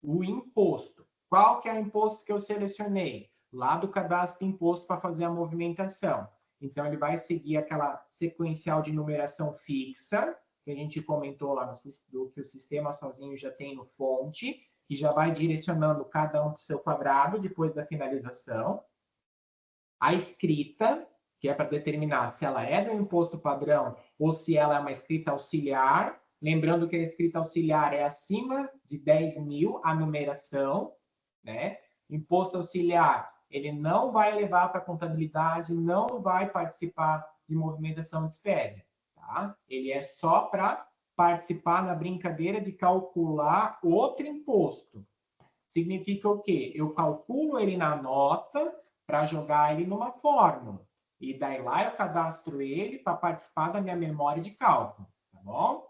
o imposto. Qual que é o imposto que eu selecionei? Lá do cadastro de imposto para fazer a movimentação. Então, ele vai seguir aquela sequencial de numeração fixa, que a gente comentou lá do que o sistema sozinho já tem no fonte, que já vai direcionando cada um para o seu quadrado depois da finalização. A escrita, que é para determinar se ela é do imposto padrão ou se ela é uma escrita auxiliar. Lembrando que a escrita auxiliar é acima de 10 mil a numeração, né? Imposto auxiliar, ele não vai levar para a contabilidade, não vai participar de movimentação de despesa, tá? Ele é só para participar na brincadeira de calcular outro imposto. Significa o quê? Eu calculo ele na nota para jogar ele numa fórmula. E daí lá eu cadastro ele para participar da minha memória de cálculo, tá bom?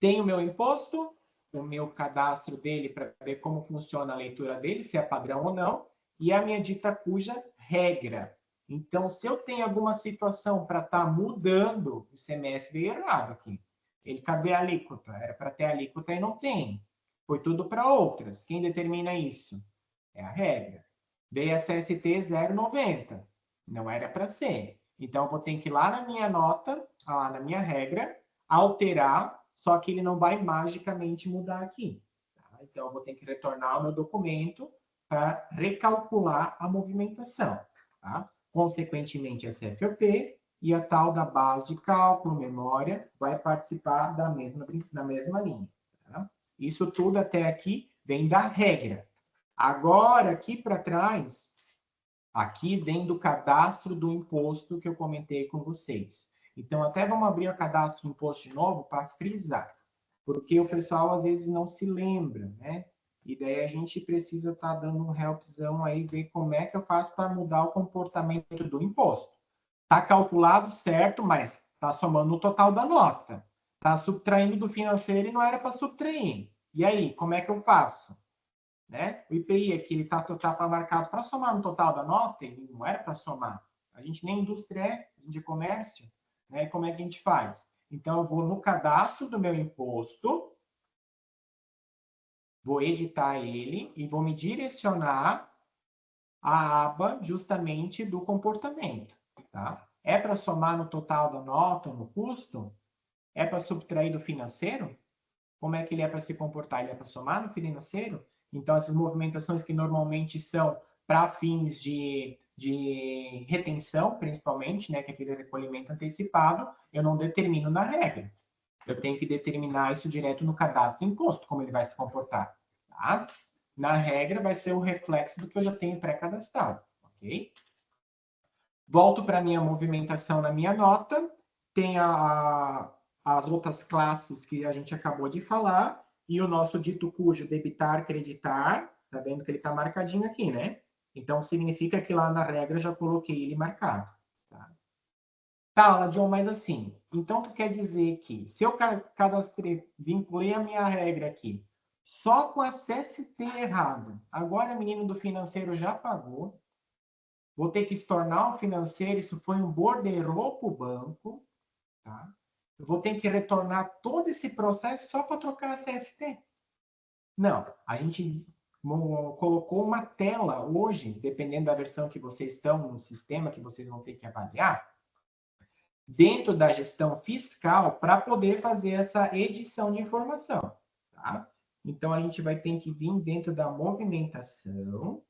Tenho o meu imposto, o meu cadastro dele para ver como funciona a leitura dele, se é padrão ou não, e a minha dita cuja regra. Então, se eu tenho alguma situação para estar mudando, o ICMS veio errado aqui. Ele, cadê a alíquota? Era para ter alíquota e não tem. Foi tudo para outras. Quem determina isso? É a regra. Veio a CST 0,90. Não era para ser. Então, eu vou ter que ir lá na minha nota, lá na minha regra, alterar, só que ele não vai magicamente mudar aqui. Tá? Então, eu vou ter que retornar o meu documento para recalcular a movimentação. Tá? Consequentemente, a CFOP e a tal da base de cálculo, memória, vai participar na mesma linha. Tá? Isso tudo até aqui vem da regra. Agora, aqui para trás, aqui vem do cadastro do imposto que eu comentei com vocês. Então, até vamos abrir o cadastro do imposto de novo para frisar, porque o pessoal às vezes não se lembra, né? E daí a gente precisa estar dando um helpzão aí, ver como é que eu faço para mudar o comportamento do imposto. Está calculado certo, mas está somando o total da nota. Está subtraindo do financeiro e não era para subtrair. E aí, como é que eu faço? Né? O IPI aqui ele tá marcado para somar no total da nota, ele não era para somar. A gente nem indústria é, a gente é comércio. Né? Como é que a gente faz? Então, eu vou no cadastro do meu imposto, vou editar ele e vou me direcionar à aba justamente do comportamento. Tá? É para somar no total da nota, no custo? É para subtrair do financeiro? Como é que ele é para se comportar? Ele é para somar no financeiro? Então, essas movimentações que normalmente são para fins de retenção, principalmente, né, que é aquele recolhimento antecipado, eu não determino na regra. Eu tenho que determinar isso direto no cadastro do imposto, como ele vai se comportar. Tá? Na regra, vai ser o reflexo do que eu já tenho pré-cadastrado. Ok? Volto para a minha movimentação na minha nota. Tem as outras classes que a gente acabou de falar. E o nosso dito cujo debitar, creditar. Tá vendo que ele está marcadinho aqui, né? Então, significa que lá na regra eu já coloquei ele marcado. Tá, John, mas assim, então tu quer dizer que se eu cadastrei, vinculei a minha regra aqui, só com a CST errado, agora o menino do financeiro já pagou, vou ter que estornar o financeiro, isso foi um borderô para o banco, tá? Eu vou ter que retornar todo esse processo só para trocar a CST? Não, a gente colocou uma tela hoje, dependendo da versão que vocês estão no sistema, que vocês vão ter que avaliar, dentro da gestão fiscal para poder fazer essa edição de informação. Tá? Então, a gente vai ter que vir dentro da movimentação.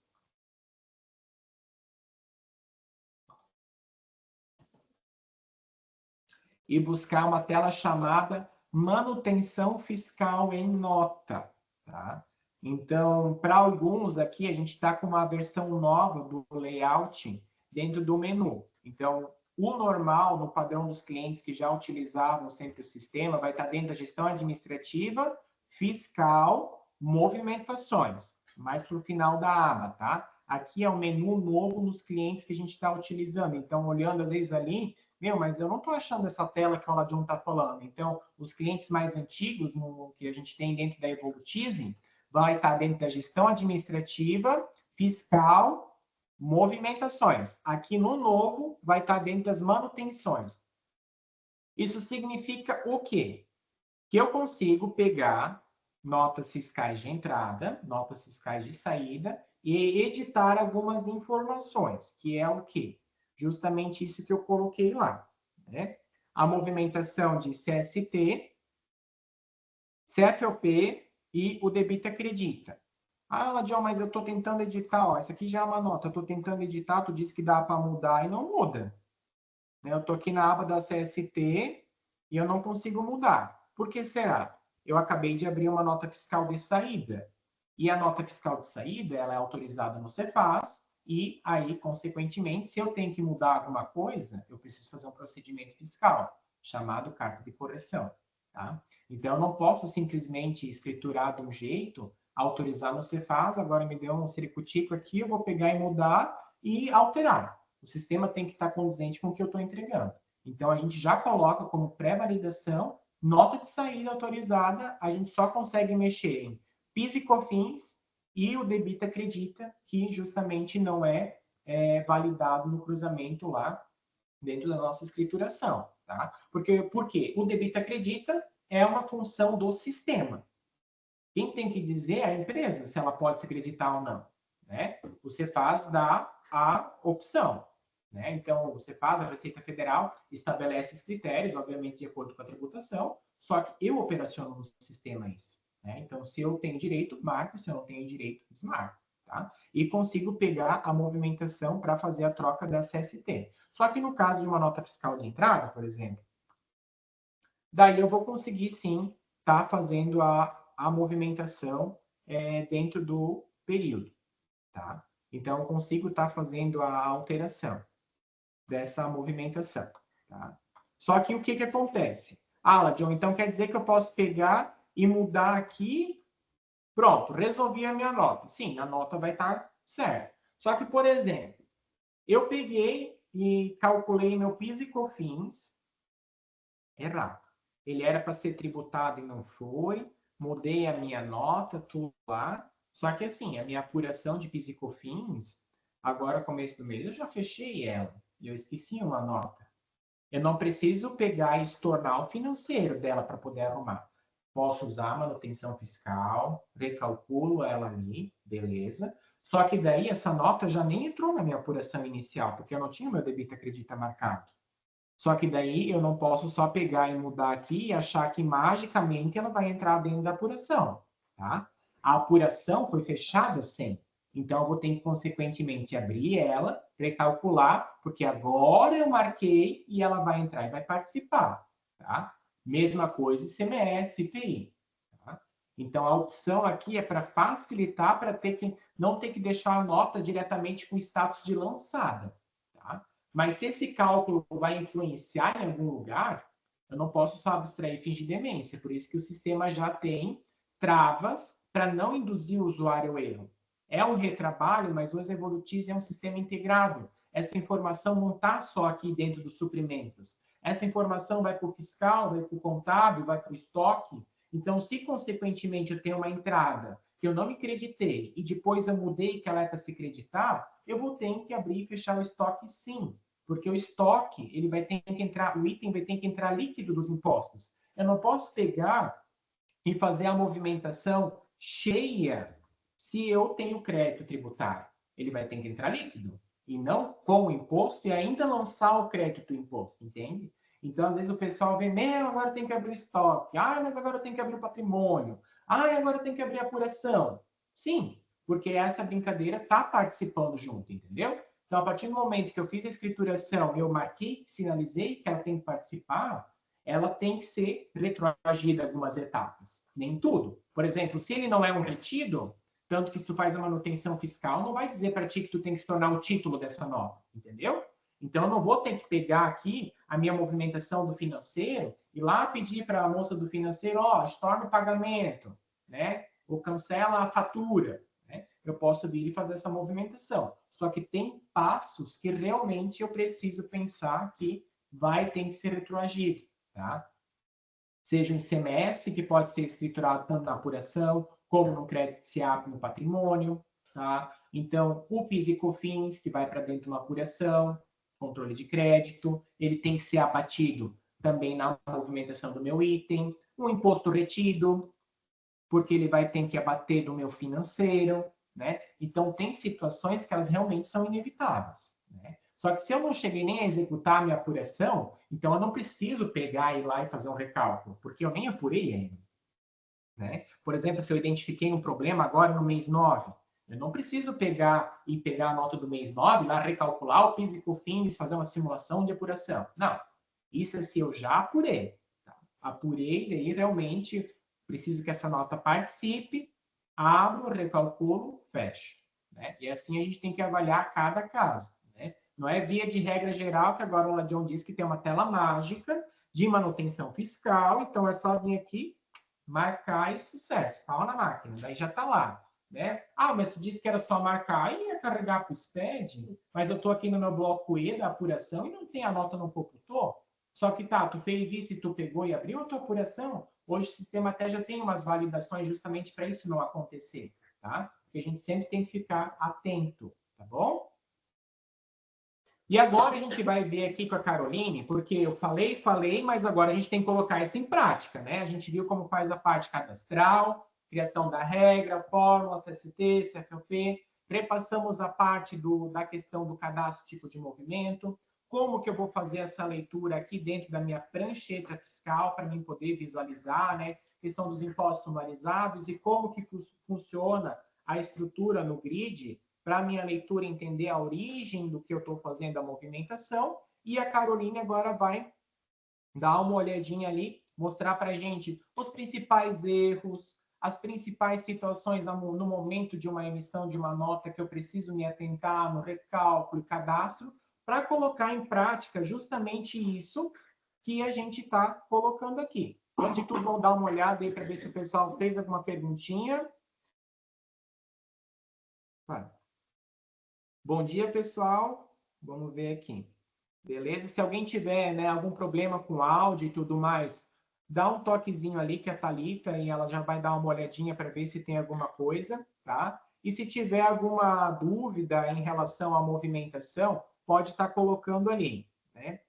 E buscar uma tela chamada manutenção fiscal em nota. Tá? Então, para alguns aqui, a gente está com uma versão nova do layout dentro do menu. Então, o normal, no padrão dos clientes que já utilizavam sempre o sistema, vai estar dentro da gestão administrativa, fiscal, movimentações, mais para o final da aba, tá? Aqui é o menu novo nos clientes que a gente está utilizando. Então, olhando às vezes ali, mas eu não estou achando essa tela que o Aladion está falando. Então, os clientes mais antigos, que a gente tem dentro da Evolutize, vai estar dentro da gestão administrativa, fiscal, movimentações. Aqui no novo, vai estar dentro das manutenções. Isso significa o quê? Que eu consigo pegar notas fiscais de entrada, notas fiscais de saída e editar algumas informações, que é o quê? Justamente isso que eu coloquei lá, né? A movimentação de CST, CFOP e o debita acredita. Ah, Ladion, mas eu estou tentando editar, ó, essa aqui já é uma nota, eu estou tentando editar, tu disse que dá para mudar e não muda. Eu estou aqui na aba da CST e eu não consigo mudar. Por que será? Eu acabei de abrir uma nota fiscal de saída. E a nota fiscal de saída, ela é autorizada no Cefaz, e aí, consequentemente, se eu tenho que mudar alguma coisa, eu preciso fazer um procedimento fiscal, chamado carta de correção. Tá? Então, eu não posso simplesmente escriturar de um jeito, autorizar no Cefaz, agora me deu um ciricutico aqui, eu vou pegar e mudar e alterar. O sistema tem que estar condizente com o que eu estou entregando. Então, a gente já coloca como pré-validação, nota de saída autorizada, a gente só consegue mexer em PIS e COFINS e o debita acredita, que justamente não é, validado no cruzamento lá dentro da nossa escrituração. Tá? Por quê? O debita acredita é uma função do sistema. Quem tem que dizer é a empresa, se ela pode se acreditar ou não. Né? Você faz da a opção. Né? Então, você faz, a Receita Federal estabelece os critérios, obviamente, de acordo com a tributação, só que eu operaciono no sistema isso. Né? Então, se eu tenho direito, marco, se eu não tenho direito, desmarco. Tá? E consigo pegar a movimentação para fazer a troca da CST. Só que no caso de uma nota fiscal de entrada, por exemplo, daí eu vou conseguir sim estar fazendo a movimentação dentro do período. Tá? Então, eu consigo estar fazendo a alteração dessa movimentação. Tá? Só que o que acontece? Ah, John, então quer dizer que eu posso pegar e mudar aqui? Pronto, resolvi a minha nota. Sim, a nota vai estar certa. Só que, por exemplo, eu peguei e calculei meu PIS e COFINS errado. Ele era para ser tributado e não foi. Mudei a minha nota, tudo lá. Só que assim, a minha apuração de PIS e COFINS, agora começo do mês, eu já fechei ela. E eu esqueci uma nota. Eu não preciso pegar e estornar o financeiro dela para poder arrumar. Posso usar a manutenção fiscal, recalculo ela ali, beleza. Só que daí essa nota já nem entrou na minha apuração inicial, porque eu não tinha meu débito acredita marcado. Só que daí eu não posso só pegar e mudar aqui e achar que magicamente ela vai entrar dentro da apuração, tá? A apuração foi fechada sem. Então eu vou ter que consequentemente abrir ela, recalcular, porque agora eu marquei e ela vai entrar e vai participar, tá? Mesma coisa ICMS, IPI. Tá? Então a opção aqui é para facilitar, para não ter que deixar a nota diretamente com status de lançada. Tá? Mas se esse cálculo vai influenciar em algum lugar, eu não posso só abstrair e fingir demência. Por isso que o sistema já tem travas para não induzir o usuário ao erro. É um retrabalho, mas o Evolutize é um sistema integrado. Essa informação não está só aqui dentro dos suprimentos. Essa informação vai para o fiscal, vai para o contábil, vai para o estoque. Então, se consequentemente eu tenho uma entrada que eu não me creditei e depois eu mudei que ela é para se creditar, eu vou ter que abrir e fechar o estoque sim. Porque o estoque, ele vai ter que entrar, o item vai ter que entrar líquido dos impostos. Eu não posso pegar e fazer a movimentação cheia se eu tenho crédito tributário. Ele vai ter que entrar líquido e não com o imposto e ainda lançar o crédito do imposto, entende? Então, às vezes o pessoal vê, meu, agora tem que abrir o estoque. Ah, mas agora tem que abrir o patrimônio. Ah, agora tem que abrir a apuração. Sim, porque essa brincadeira está participando junto, entendeu? Então, a partir do momento que eu fiz a escrituração, eu marquei, sinalizei que ela tem que participar, ela tem que ser retroagida algumas etapas. Nem tudo. Por exemplo, se ele não é um retido, tanto que se tu faz a manutenção fiscal, não vai dizer para ti que tu tem que se tornar o título dessa nota, entendeu? Então, eu não vou ter que pegar aqui a minha movimentação do financeiro e lá pedir para a moça do financeiro, ó, estorna o pagamento, né? Ou cancela a fatura. Né? Eu posso vir e fazer essa movimentação. Só que tem passos que realmente eu preciso pensar que vai ter que ser retroagido. Tá? Seja um ICMS, que pode ser escriturado tanto na apuração, como no crédito SEAP no patrimônio. Tá? Então, o PIS e COFINS, que vai para dentro de uma apuração, controle de crédito, ele tem que ser abatido também na movimentação do meu item, um imposto retido, porque ele vai ter que abater do meu financeiro, né? Então, tem situações que elas realmente são inevitáveis, né? Só que se eu não cheguei nem a executar a minha apuração, então eu não preciso pegar e ir lá e fazer um recálculo, porque eu nem apurei ainda, né? Por exemplo, se eu identifiquei um problema agora no mês 9, eu não preciso pegar a nota do mês 9, lá recalcular o PIS e COFINS, fazer uma simulação de apuração. Não. Isso é se eu já apurei. Tá? Apurei, daí realmente preciso que essa nota participe, abro, recalculo, fecho. Né? E assim a gente tem que avaliar cada caso. Né? Não é via de regra geral, que agora o Ladion diz que tem uma tela mágica de manutenção fiscal, então é só vir aqui, marcar e sucesso. Pau na máquina, daí já está lá. Né? Ah, mas tu disse que era só marcar e ia carregar para o SPED, mas eu estou aqui no meu bloco E da apuração e não tem a nota, não computou. Só que tá, tu fez isso e tu pegou e abriu a tua apuração. Hoje o sistema até já tem umas validações justamente para isso não acontecer, tá? Porque a gente sempre tem que ficar atento, tá bom? E agora a gente vai ver aqui com a Caroline, porque eu falei, mas agora a gente tem que colocar isso em prática, né? A gente viu como faz a parte cadastral, criação da regra, fórmula, CST, CFOP, repassamos a parte da questão do cadastro tipo de movimento, como que eu vou fazer essa leitura aqui dentro da minha prancheta fiscal para mim poder visualizar, né? Questão dos impostos sumarizados e como que funciona a estrutura no grid para a minha leitura entender a origem do que eu estou fazendo a movimentação. E a Caroline agora vai dar uma olhadinha ali, mostrar para a gente os principais erros, as principais situações no momento de uma emissão de uma nota que eu preciso me atentar no recálculo e cadastro, para colocar em prática justamente isso que a gente está colocando aqui. Antes de tudo, vamos dar uma olhada aí para ver se o pessoal fez alguma perguntinha. Vai. Bom dia, pessoal. Vamos ver aqui. Beleza? Se alguém tiver, né, algum problema com áudio e tudo mais, dá um toquezinho ali que a Thalita e ela já vai dar uma olhadinha para ver se tem alguma coisa, tá? E se tiver alguma dúvida em relação à movimentação, pode estar colocando ali, né?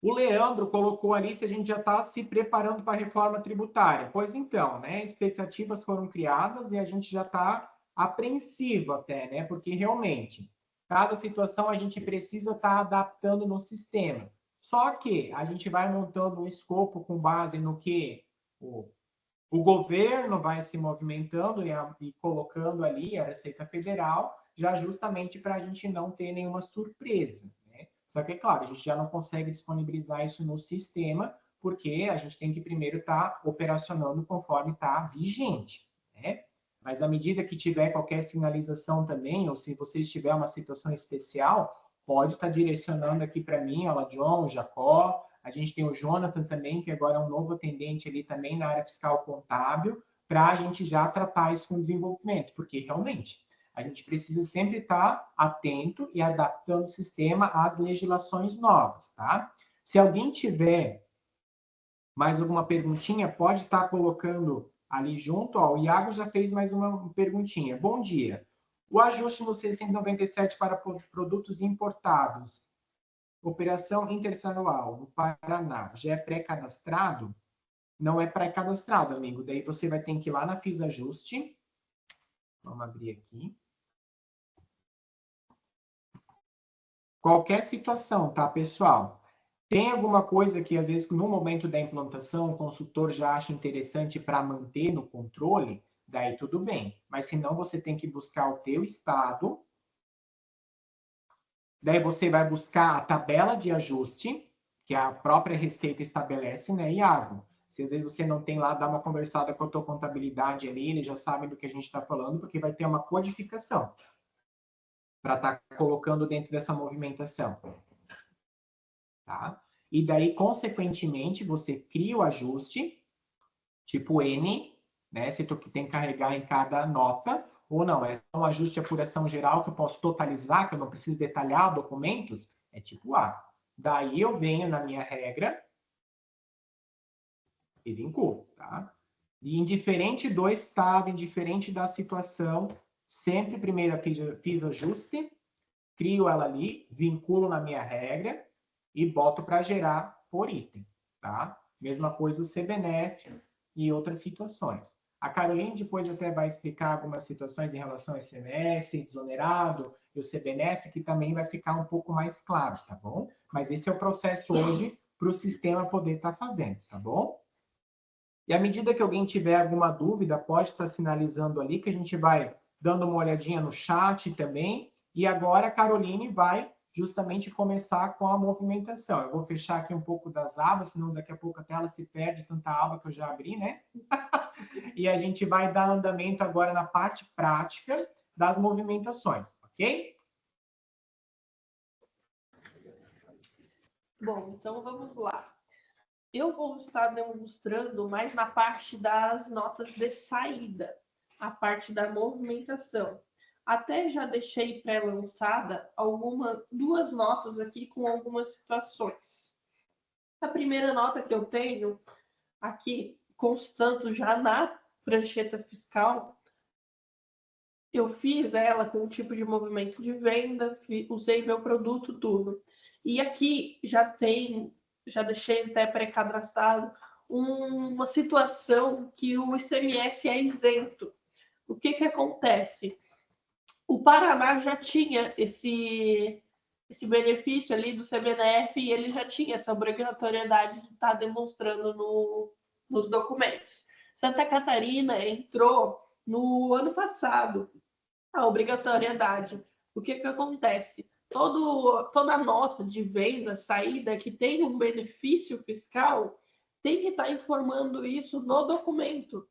O Leandro colocou ali se a gente já está se preparando para a reforma tributária. Pois então, né? Expectativas foram criadas e a gente já está apreensivo até, né? Porque realmente, cada situação a gente precisa estar adaptando no sistema. Só que a gente vai montando um escopo com base no que o governo vai se movimentando e colocando ali a Receita Federal, já justamente para a gente não ter nenhuma surpresa. Só que, é claro, a gente já não consegue disponibilizar isso no sistema, porque a gente tem que primeiro estar operacionando conforme está vigente, né? Mas à medida que tiver qualquer sinalização também, ou se você estiver uma situação especial, pode estar direcionando aqui para mim, olha, John, Jacó, a gente tem o Jonathan também, que agora é um novo atendente ali também na área fiscal contábil, para a gente já tratar isso com desenvolvimento, porque realmente a gente precisa sempre estar atento e adaptando o sistema às legislações novas, tá? Se alguém tiver mais alguma perguntinha, pode estar colocando ali junto. Ó, o Iago já fez mais uma perguntinha. Bom dia. O ajuste no 697 para produtos importados, operação interanual no Paraná, já é pré-cadastrado? Não é pré-cadastrado, amigo. Daí você vai ter que ir lá na Fiz Ajuste. Vamos abrir aqui. Qualquer situação, tá, pessoal? Tem alguma coisa que, às vezes, no momento da implantação, o consultor já acha interessante para manter no controle, daí tudo bem. Mas, se não, você tem que buscar o teu estado. Daí você vai buscar a tabela de ajuste, que a própria Receita estabelece, né, Iago? Se às vezes você não tem lá, dá uma conversada com a tua contabilidade ali, eles já sabem do que a gente está falando, porque vai ter uma codificação para estar colocando dentro dessa movimentação. Tá? E daí, consequentemente, você cria o ajuste, tipo N, né? Se tu tem que carregar em cada nota, ou não, é um ajuste de apuração geral que eu posso totalizar, que eu não preciso detalhar documentos, é tipo A. Daí eu venho na minha regra e vinculo, tá? E indiferente do estado, indiferente da situação, sempre primeiro fiz ajuste, crio ela ali, vinculo na minha regra, e boto para gerar por item, tá? Mesma coisa o CBNF e outras situações. A Caroline depois até vai explicar algumas situações em relação ao ICMS, desonerado e o CBNF, que também vai ficar um pouco mais claro, tá bom? Mas esse é o processo hoje para o sistema poder estar fazendo, tá bom? E à medida que alguém tiver alguma dúvida, pode estar sinalizando ali, que a gente vai dando uma olhadinha no chat também. E agora a Caroline vai justamente começar com a movimentação. Eu vou fechar aqui um pouco das abas, senão daqui a pouco a tela se perde, tanta aba que eu já abri, né? E a gente vai dar andamento agora na parte prática das movimentações, ok? Bom, então vamos lá. Eu vou estar demonstrando mais na parte das notas de saída, a parte da movimentação. Até já deixei pré-lançada duas notas aqui com algumas situações. A primeira nota que eu tenho aqui, constando já na prancheta fiscal, eu fiz ela com um tipo de movimento de venda, usei meu produto, tudo. E aqui já deixei até pré-cadastrado uma situação que o ICMS é isento. O que acontece? O Paraná já tinha esse benefício ali do CBNF e ele já tinha essa obrigatoriedade de estar demonstrando nos documentos. Santa Catarina entrou no ano passado a obrigatoriedade. O que acontece? Toda nota de venda, saída que tem um benefício fiscal tem que estar informando isso no documento.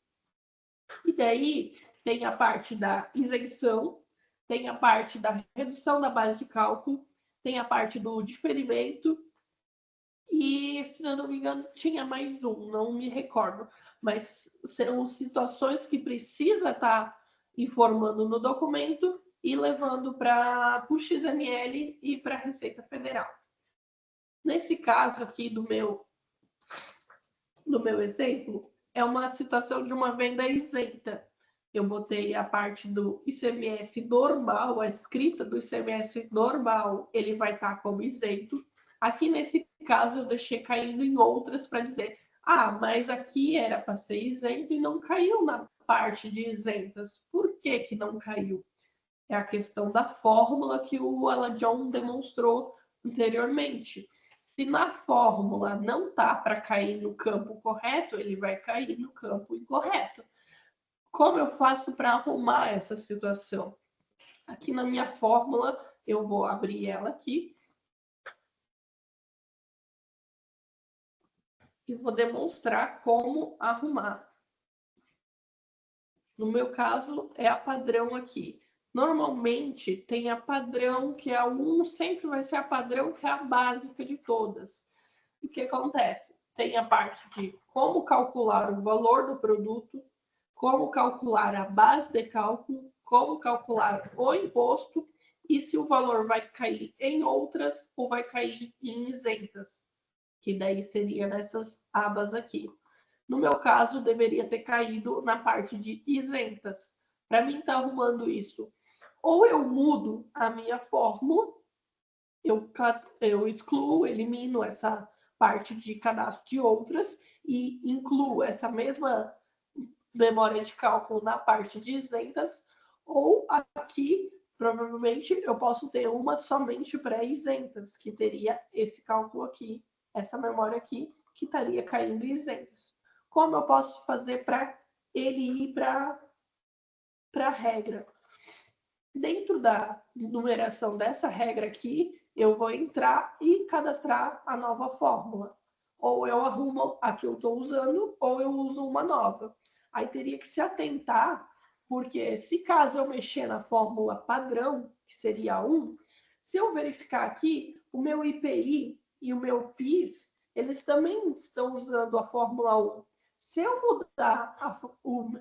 E daí tem a parte da isenção, tem a parte da redução da base de cálculo, tem a parte do diferimento e, se eu não me engano, tinha mais um, não me recordo. Mas são situações que precisa estar informando no documento e levando para o XML e para a Receita Federal. Nesse caso aqui do meu exemplo, é uma situação de uma venda isenta. Eu botei a parte do ICMS normal, a escrita do ICMS normal, ele vai estar como isento. Aqui, nesse caso, eu deixei caindo em outras para dizer, mas aqui era para ser isento e não caiu na parte de isentas. Por que não caiu? É a questão da fórmula que o Alan John demonstrou anteriormente. Se na fórmula não tá para cair no campo correto, ele vai cair no campo incorreto. Como eu faço para arrumar essa situação? Aqui na minha fórmula, eu vou abrir ela aqui e vou demonstrar como arrumar. No meu caso, é a padrão aqui. Normalmente, tem a padrão, que é a 1, sempre vai ser a padrão, que é a básica de todas. O que acontece? Tem a parte de como calcular o valor do produto, como calcular a base de cálculo, como calcular o imposto e se o valor vai cair em outras ou vai cair em isentas, que daí seria nessas abas aqui. No meu caso, deveria ter caído na parte de isentas. Para mim estar arrumando isso, ou eu mudo a minha fórmula, eu excluo, elimino essa parte de cadastro de outras e incluo essa mesma memória de cálculo na parte de isentas, ou aqui, provavelmente, eu posso ter uma somente para isentas, que teria esse cálculo aqui, essa memória aqui, que estaria caindo em isentas. Como eu posso fazer para ele ir para a regra? Dentro da numeração dessa regra aqui, eu vou entrar e cadastrar a nova fórmula. Ou eu arrumo a que eu estou usando, ou eu uso uma nova. Aí teria que se atentar, porque se caso eu mexer na fórmula padrão, que seria 1, se eu verificar aqui, o meu IPI e o meu PIS, eles também estão usando a fórmula 1. Se eu mudar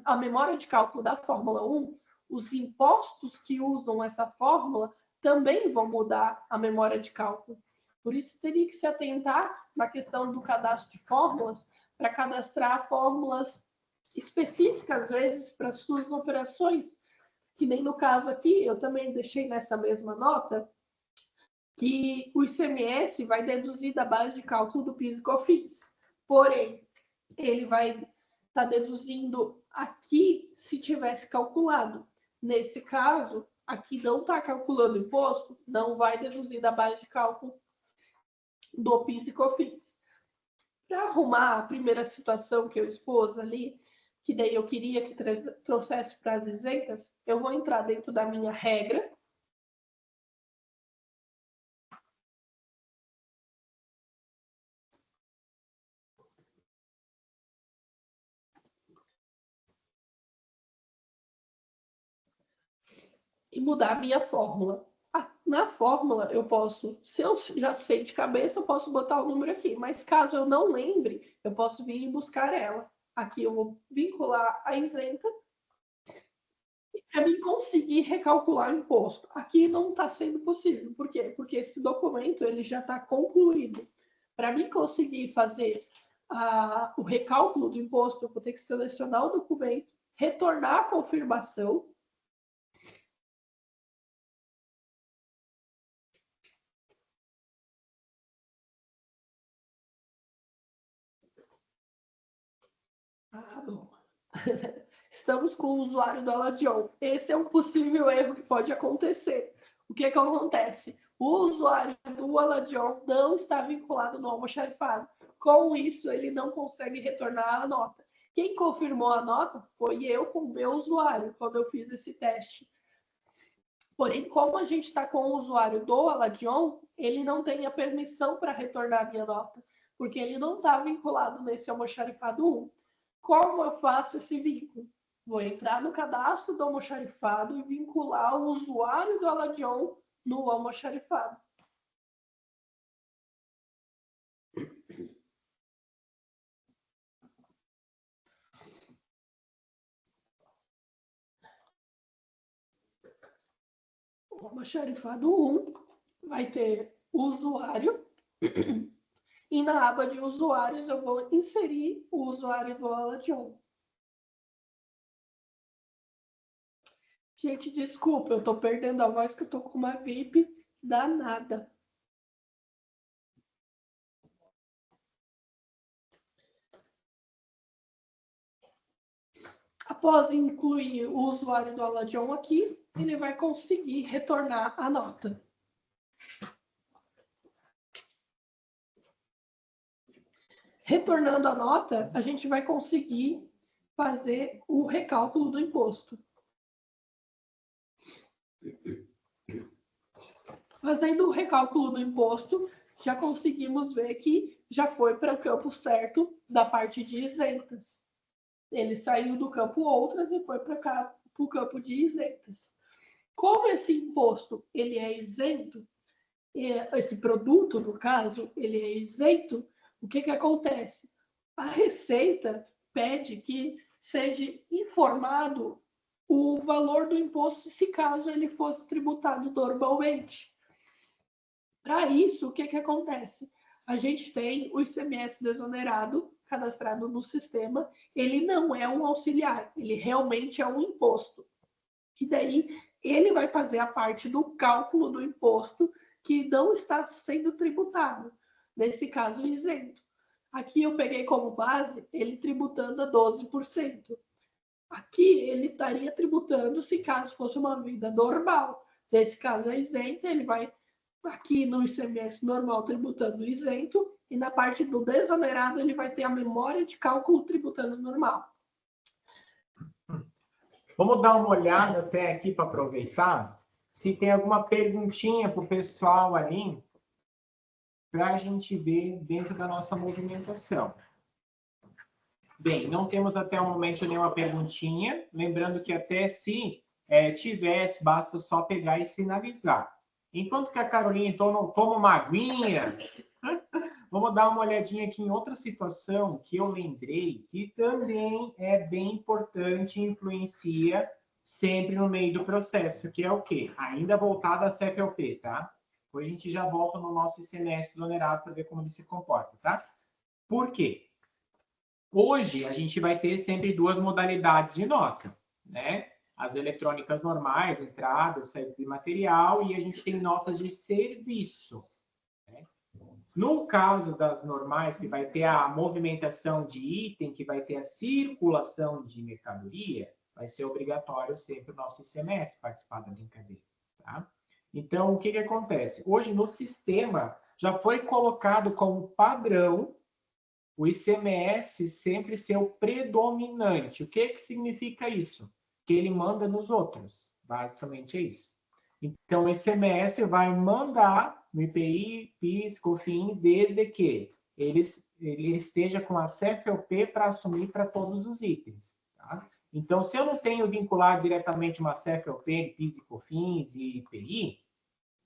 a memória de cálculo da fórmula 1, os impostos que usam essa fórmula também vão mudar a memória de cálculo. Por isso, teria que se atentar na questão do cadastro de fórmulas para cadastrar fórmulas específicas, às vezes, para suas operações, que nem no caso aqui, eu também deixei nessa mesma nota que o ICMS vai deduzir da base de cálculo do PIS e COFINS. Porém, ele vai estar deduzindo aqui se tivesse calculado. Nesse caso, aqui não está calculando imposto, não vai deduzir da base de cálculo do PIS e COFINS. Para arrumar a primeira situação que eu expus ali, que daí eu queria que trouxesse para as isentas, eu vou entrar dentro da minha regra. E mudar a minha fórmula. Na fórmula, eu posso, se eu já sei de cabeça, eu posso botar o número aqui. Mas caso eu não lembre, eu posso vir e buscar ela. Aqui eu vou vincular a isenta. Para mim conseguir recalcular o imposto. Aqui não está sendo possível. Por quê? Porque esse documento ele já está concluído. Para mim conseguir fazer o recálculo do imposto, eu vou ter que selecionar o documento, retornar a confirmação. Bom. Estamos com o usuário do Aladion. Esse é um possível erro que pode acontecer. O que acontece? O usuário do Aladion não está vinculado no almoxarifado. Com isso, ele não consegue retornar a nota. Quem confirmou a nota foi eu com o meu usuário, quando eu fiz esse teste. Porém, como a gente está com o usuário do Aladion, ele não tem a permissão para retornar a minha nota, porque ele não está vinculado nesse almoxarifado 1. Como eu faço esse vínculo? Vou entrar no cadastro do almoxarifado e vincular o usuário do Aladion no almoxarifado. O almoxarifado 1 vai ter o usuário e na aba de usuários eu vou inserir o usuário do Aladion. Gente, desculpa, eu tô perdendo a voz que eu tô com uma gripe danada. Após incluir o usuário do Aladion aqui, ele vai conseguir retornar a nota. Retornando a nota, a gente vai conseguir fazer o recálculo do imposto. Fazendo o recálculo do imposto, já conseguimos ver que já foi para o campo certo da parte de isentas. Ele saiu do campo outras e foi para o campo de isentas. Como esse imposto ele é isento, esse produto, no caso, ele é isento, o que acontece? A Receita pede que seja informado o valor do imposto se caso ele fosse tributado normalmente. Para isso, o que acontece? A gente tem o ICMS desonerado cadastrado no sistema, ele não é um auxiliar, ele realmente é um imposto. E daí ele vai fazer a parte do cálculo do imposto que não está sendo tributado, nesse caso isento. Aqui eu peguei como base ele tributando a 12%. Aqui ele estaria tributando se caso fosse uma vida normal. Nesse caso é isento, ele vai aqui no ICMS normal tributando isento e na parte do desonerado ele vai ter a memória de cálculo tributando normal. Vamos dar uma olhada até aqui para aproveitar se tem alguma perguntinha para o pessoal ali para a gente ver dentro da nossa movimentação. Bem, não temos até o momento nenhuma perguntinha. Lembrando que até se tivesse, basta só pegar e sinalizar. Enquanto que a Carolina toma uma aguinha, vamos dar uma olhadinha aqui em outra situação que eu lembrei, que também é bem importante e influencia sempre no meio do processo, que é o quê? Ainda voltada à CFLP, tá? Depois a gente já volta no nosso ICMS do onerado para ver como ele se comporta, tá? Por quê? Hoje, a gente vai ter sempre duas modalidades de nota, né? as eletrônicas normais, entrada, saída de material, e a gente tem notas de serviço. Né? No caso das normais, que vai ter a movimentação de item, que vai ter a circulação de mercadoria, vai ser obrigatório sempre o nosso ICMS participar da brincadeira. Tá? Então, o que acontece? Hoje, no sistema, já foi colocado como padrão o ICMS sempre ser o predominante. O que significa isso? Que ele manda nos outros. Basicamente é isso. Então, o ICMS vai mandar no IPI, PIS, COFINS, desde que ele esteja com a CFLP para assumir para todos os itens. Tá? Então, se eu não tenho vinculado diretamente uma CFLP, PIS, COFINS e IPI,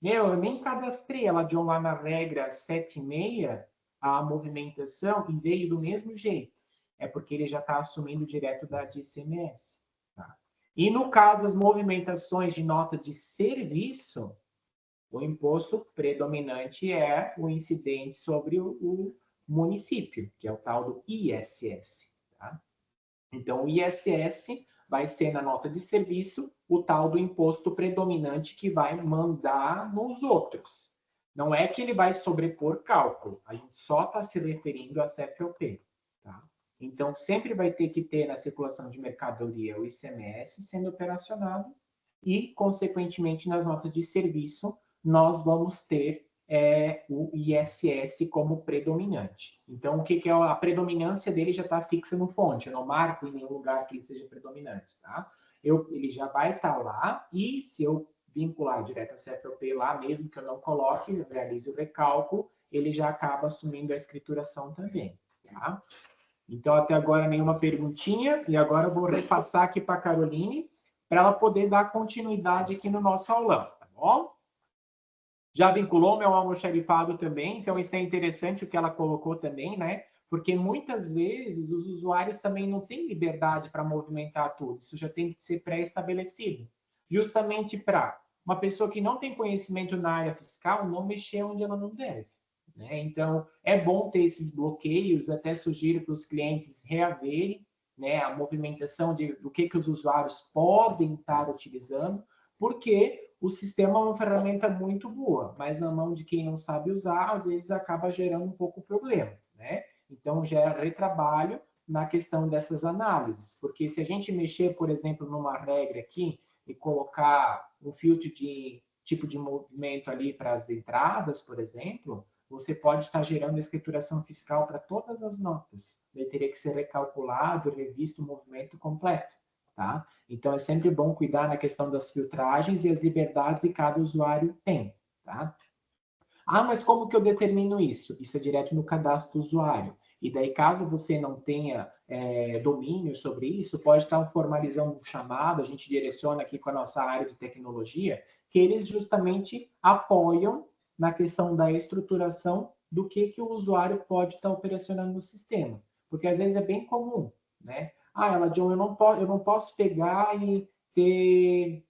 eu nem cadastrei ela de lá na regra 7.6, a movimentação, e veio do mesmo jeito. É porque ele já está assumindo direto da ICMS. Tá? E no caso das movimentações de nota de serviço, o imposto predominante é o incidente sobre o município, que é o tal do ISS. Tá? Então, o ISS vai ser na nota de serviço o tal do imposto predominante que vai mandar nos outros. Não é que ele vai sobrepor cálculo, a gente só está se referindo à CFLP. Tá? Então, sempre vai ter que ter na circulação de mercadoria o ICMS sendo operacionado e, consequentemente, nas notas de serviço, nós vamos ter o ISS como predominante. Então, o que é a predominância dele já está fixa no fonte, eu não marco em nenhum lugar que ele seja predominante, tá? Ele já vai estar lá, e se eu vincular direto a CFLP lá, mesmo que eu não coloque, eu realize o recálculo, ele já acaba assumindo a escrituração também, tá? Então, até agora, nenhuma perguntinha, e agora eu vou repassar aqui para a Caroline, para ela poder dar continuidade aqui no nosso aulão, tá bom? Já vinculou meu almoxarifado também, então isso é interessante o que ela colocou também, né? Porque muitas vezes os usuários também não têm liberdade para movimentar tudo, isso já tem que ser pré-estabelecido. Justamente para uma pessoa que não tem conhecimento na área fiscal não mexer onde ela não deve. Né? Então, é bom ter esses bloqueios, até sugiro para os clientes reaverem, né, a movimentação do que os usuários podem estar utilizando, porque o sistema é uma ferramenta muito boa, mas na mão de quem não sabe usar, às vezes acaba gerando um pouco problema, né? Então, gera retrabalho na questão dessas análises, porque se a gente mexer, por exemplo, numa regra aqui e colocar um filtro de tipo de movimento ali para as entradas, por exemplo, você pode estar gerando escrituração fiscal para todas as notas. Daí teria que ser recalculado, revisto o movimento completo. Tá? Então, é sempre bom cuidar na questão das filtragens e as liberdades que cada usuário tem. Tá? Ah, mas como que eu determino isso? Isso é direto no cadastro do usuário. E daí, caso você não tenha domínio sobre isso, pode estar formalizando um chamado, a gente direciona aqui com a nossa área de tecnologia, que eles justamente apoiam na questão da estruturação do que o usuário pode estar operacionando no sistema. Porque às vezes é bem comum, né? Ah, ela, John, eu não posso pegar e ter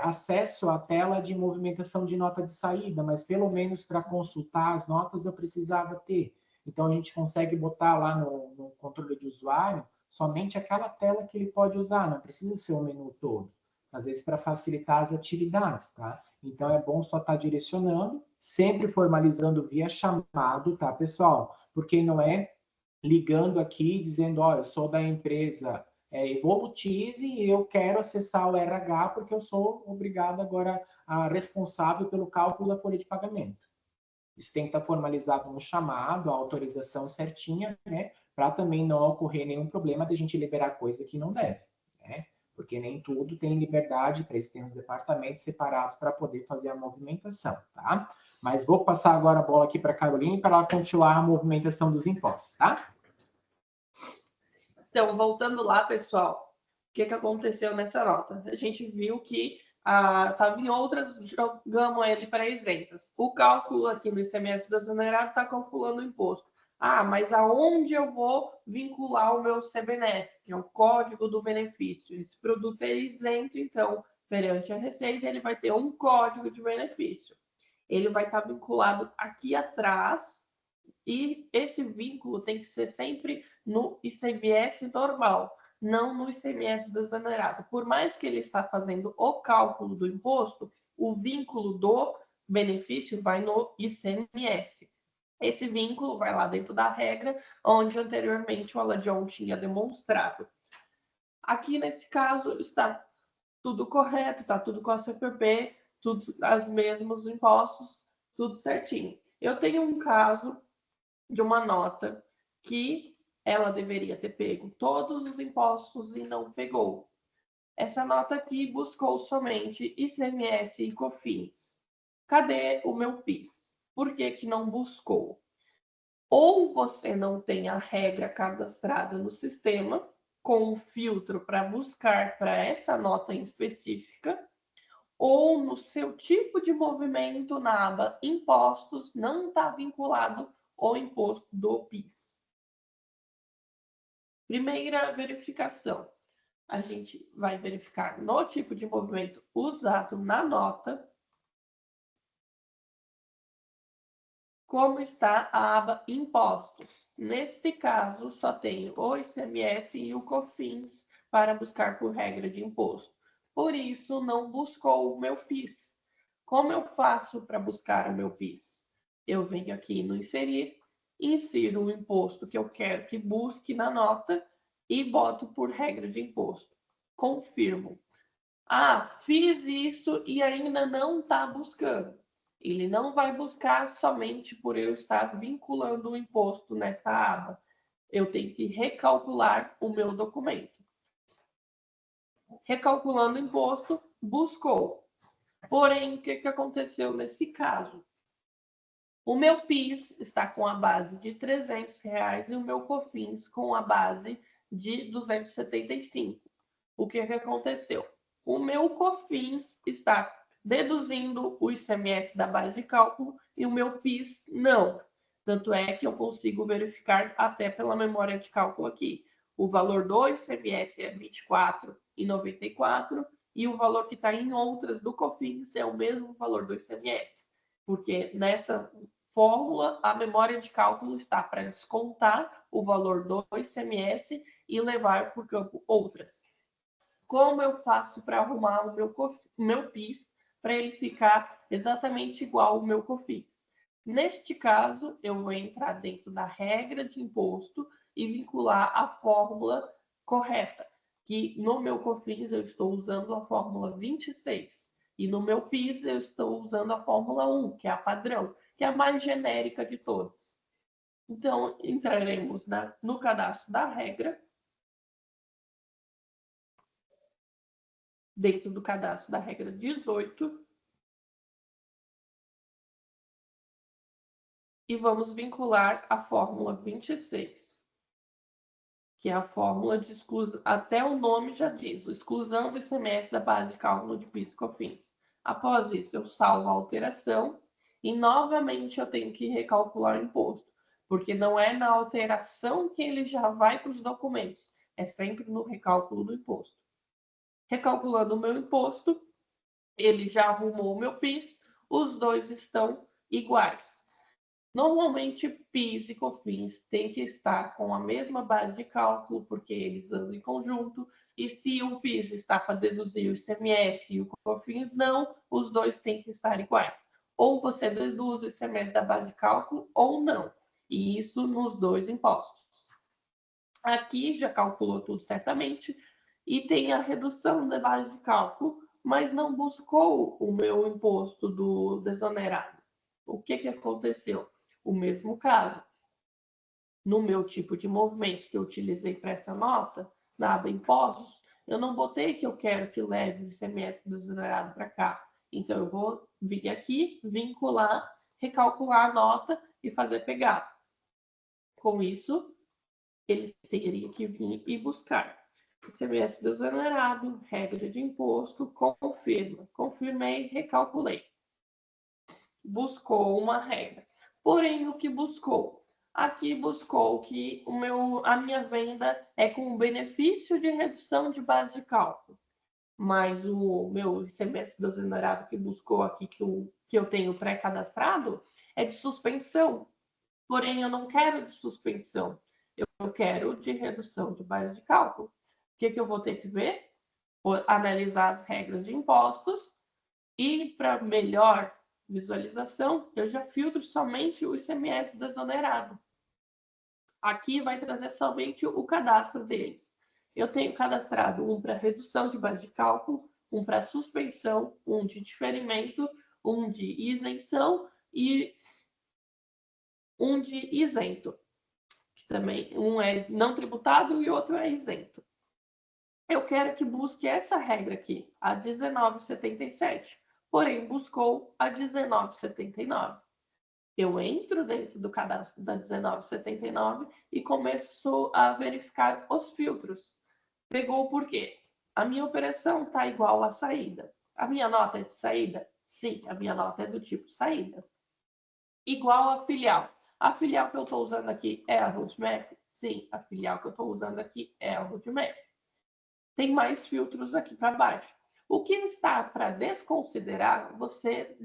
acesso à tela de movimentação de nota de saída, mas pelo menos para consultar as notas eu precisava ter. Então, a gente consegue botar lá no controle de usuário somente aquela tela que ele pode usar, não precisa ser o menu todo. Às vezes, para facilitar as atividades, tá? Então, é bom só estar direcionando, sempre formalizando via chamado, tá, pessoal? Porque não é ligando aqui dizendo, olha, eu sou da empresa Evolutize e eu quero acessar o RH porque eu sou obrigado agora responsável pelo cálculo da folha de pagamento. Isso tem que estar formalizado no chamado, a autorização certinha, né? Para também não ocorrer nenhum problema de a gente liberar coisa que não deve, né? Porque nem tudo tem liberdade, para isso tem os departamentos separados para poder fazer a movimentação, tá? Mas vou passar agora a bola aqui para a Caroline para ela continuar a movimentação dos impostos, tá? Então, voltando lá, pessoal, o que aconteceu nessa nota? A gente viu que estava em outras, jogamos ele para isentas. O cálculo aqui no ICMS do exonerado está calculando o imposto. Ah, mas aonde eu vou vincular o meu CBNF, que é o código do benefício? Esse produto é isento, então, perante a Receita, ele vai ter um código de benefício. Ele vai estar vinculado aqui atrás, e esse vínculo tem que ser sempre no ICMS normal. não no ICMS desonerado. Por mais que ele está fazendo o cálculo do imposto, o vínculo do benefício vai no ICMS. Esse vínculo vai lá dentro da regra, onde anteriormente o Aladion tinha demonstrado. Aqui, nesse caso, está tudo correto, está tudo com a CPP, tudo os mesmos impostos, tudo certinho. Eu tenho um caso de uma nota que ela deveria ter pego todos os impostos e não pegou. Essa nota aqui buscou somente ICMS e COFINS. Cadê o meu PIS? Por que que não buscou? Ou você não tem a regra cadastrada no sistema, com um filtro para buscar para essa nota em específica, ou no seu tipo de movimento na aba Impostos não está vinculado ao imposto do PIS. Primeira verificação. A gente vai verificar no tipo de movimento usado na nota como está a aba Impostos. Neste caso, só tenho o ICMS e o COFINS para buscar por regra de imposto. Por isso, não buscou o meu PIS. Como eu faço para buscar o meu PIS? Eu venho aqui no Inserir, insiro o imposto que eu quero que busque na nota e boto por regra de imposto. Confirmo. Ah, fiz isso e ainda não está buscando. Ele não vai buscar somente por eu estar vinculando o imposto nesta aba. Eu tenho que recalcular o meu documento. Recalculando o imposto, buscou. Porém, o que aconteceu nesse caso? O meu PIS está com a base de R$300 e o meu COFINS com a base de 275. O que aconteceu? O meu COFINS está deduzindo o ICMS da base de cálculo e o meu PIS não. Tanto é que eu consigo verificar até pela memória de cálculo aqui. O valor do ICMS é R$ 24,94 e o valor que está em outras do COFINS é o mesmo valor do ICMS. Porque nessa fórmula, a memória de cálculo está para descontar o valor do ICMS e levar para o campo outras. Como eu faço para arrumar o meu PIS para ele ficar exatamente igual ao meu COFINS? Neste caso, eu vou entrar dentro da regra de imposto e vincular a fórmula correta, que no meu COFINS eu estou usando a fórmula 26 e no meu PIS eu estou usando a fórmula 1, que é a padrão, que é a mais genérica de todas. Então, entraremos no cadastro da regra, dentro do cadastro da regra 18, e vamos vincular a fórmula 26, que é a fórmula de exclusão, até o nome já diz, exclusão do ICMS da base de cálculo de PIS e COFINS. Após isso, eu salvo a alteração e novamente eu tenho que recalcular o imposto, porque não é na alteração que ele já vai para os documentos, é sempre no recálculo do imposto. Recalculando o meu imposto, ele já arrumou o meu PIS, os dois estão iguais. Normalmente, PIS e COFINS têm que estar com a mesma base de cálculo, porque eles andam em conjunto, e se o PIS está para deduzir o ICMS e o COFINS não, os dois têm que estar iguais. Ou você deduz o ICMS da base de cálculo ou não, e isso nos dois impostos. Aqui já calculou tudo certamente, e tem a redução da base de cálculo, mas não buscou o meu imposto do desonerado. O que aconteceu? O mesmo caso. No meu tipo de movimento que eu utilizei para essa nota, na aba Impostos, eu não botei que eu quero que leve o ICMS desonerado para cá. Então, eu vou vir aqui, vincular, recalcular a nota e fazer pegar. Com isso, ele teria que vir e buscar. ICMS desonerado, regra de imposto, confirma. Confirmei, recalculei. Buscou uma regra. Porém, o que buscou? Aqui buscou que a minha venda é com benefício de redução de base de cálculo. Mas o meu ICMS desonerado que buscou aqui, que eu tenho pré-cadastrado, é de suspensão. Porém, eu não quero de suspensão. Eu quero de redução de base de cálculo. que eu vou ter que ver? Vou analisar as regras de impostos e, para melhor visualização, eu já filtro somente o ICMS desonerado. Aqui vai trazer somente o cadastro deles. Eu tenho cadastrado um para redução de base de cálculo, um para suspensão, um de diferimento, um de isenção e um de isento. Que também um é não tributado e outro é isento. Eu quero que busque essa regra aqui, a 1977, porém buscou a 1979. Eu entro dentro do cadastro da 1979 e começo a verificar os filtros. Pegou por quê? A minha operação está igual à saída. A minha nota é de saída? Sim, a minha nota é do tipo saída. Igual a filial. A filial que eu estou usando aqui é a Roadmap? Sim, a filial que eu estou usando aqui é a Roadmap. Tem mais filtros aqui para baixo. O que está para desconsiderar, você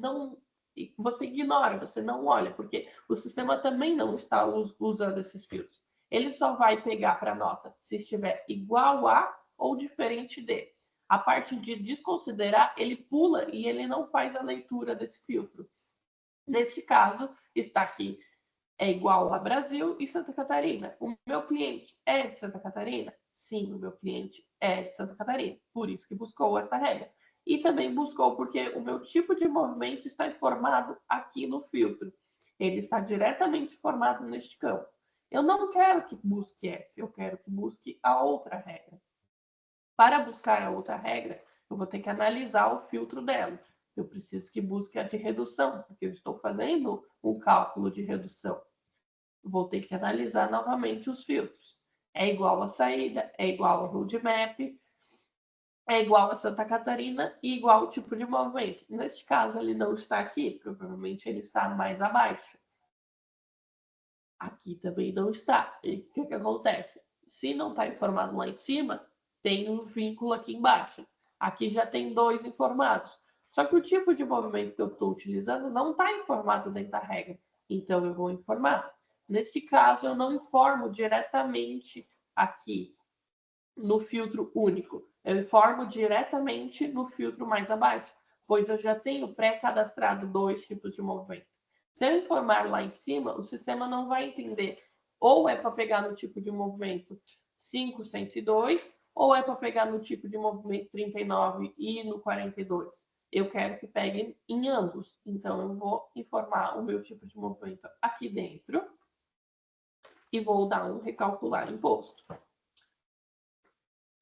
ignora, você não olha, porque o sistema também não está usando esses filtros. Ele só vai pegar para a nota se estiver igual a ou diferente de. A parte de desconsiderar, ele pula e ele não faz a leitura desse filtro. Nesse caso, está aqui, é igual a Brasil e Santa Catarina. O meu cliente é de Santa Catarina? Sim, o meu cliente é de Santa Catarina. Por isso que buscou essa regra. E também buscou porque o meu tipo de movimento está informado aqui no filtro. Ele está diretamente informado neste campo. Eu não quero que busque essa, eu quero que busque a outra regra. Para buscar a outra regra, eu vou ter que analisar o filtro dela. Eu preciso que busque a de redução, porque eu estou fazendo um cálculo de redução. Vou ter que analisar novamente os filtros. É igual a saída, é igual a roadmap, é igual a Santa Catarina e igual ao tipo de movimento. Neste caso, ele não está aqui, provavelmente ele está mais abaixo. Aqui também não está. E o que acontece? Se não está informado lá em cima, tem um vínculo aqui embaixo. Aqui já tem 2 informados. Só que o tipo de movimento que eu estou utilizando não está informado dentro da regra. Então, eu vou informar. Neste caso, eu não informo diretamente aqui no filtro único. Eu informo diretamente no filtro mais abaixo, pois eu já tenho pré-cadastrado 2 tipos de movimento. Se eu informar lá em cima, o sistema não vai entender ou é para pegar no tipo de movimento 502 ou é para pegar no tipo de movimento 39 e no 42. Eu quero que pegue em ambos. Então, eu vou informar o meu tipo de movimento aqui dentro e vou dar um recalcular imposto.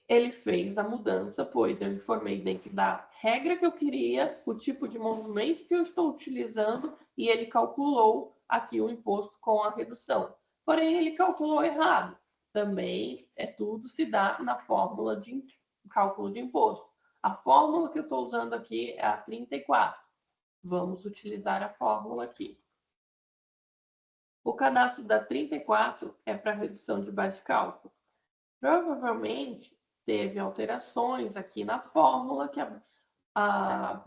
Ele fez a mudança, pois eu informei dentro da regra que eu queria, o tipo de movimento que eu estou utilizando, e ele calculou aqui o imposto com a redução. Porém, ele calculou errado. Também tudo se dá na fórmula de cálculo de imposto. A fórmula que eu estou usando aqui é a 34. Vamos utilizar a fórmula aqui. O cadastro da 34 é para redução de base de cálculo. Provavelmente teve alterações aqui na fórmula que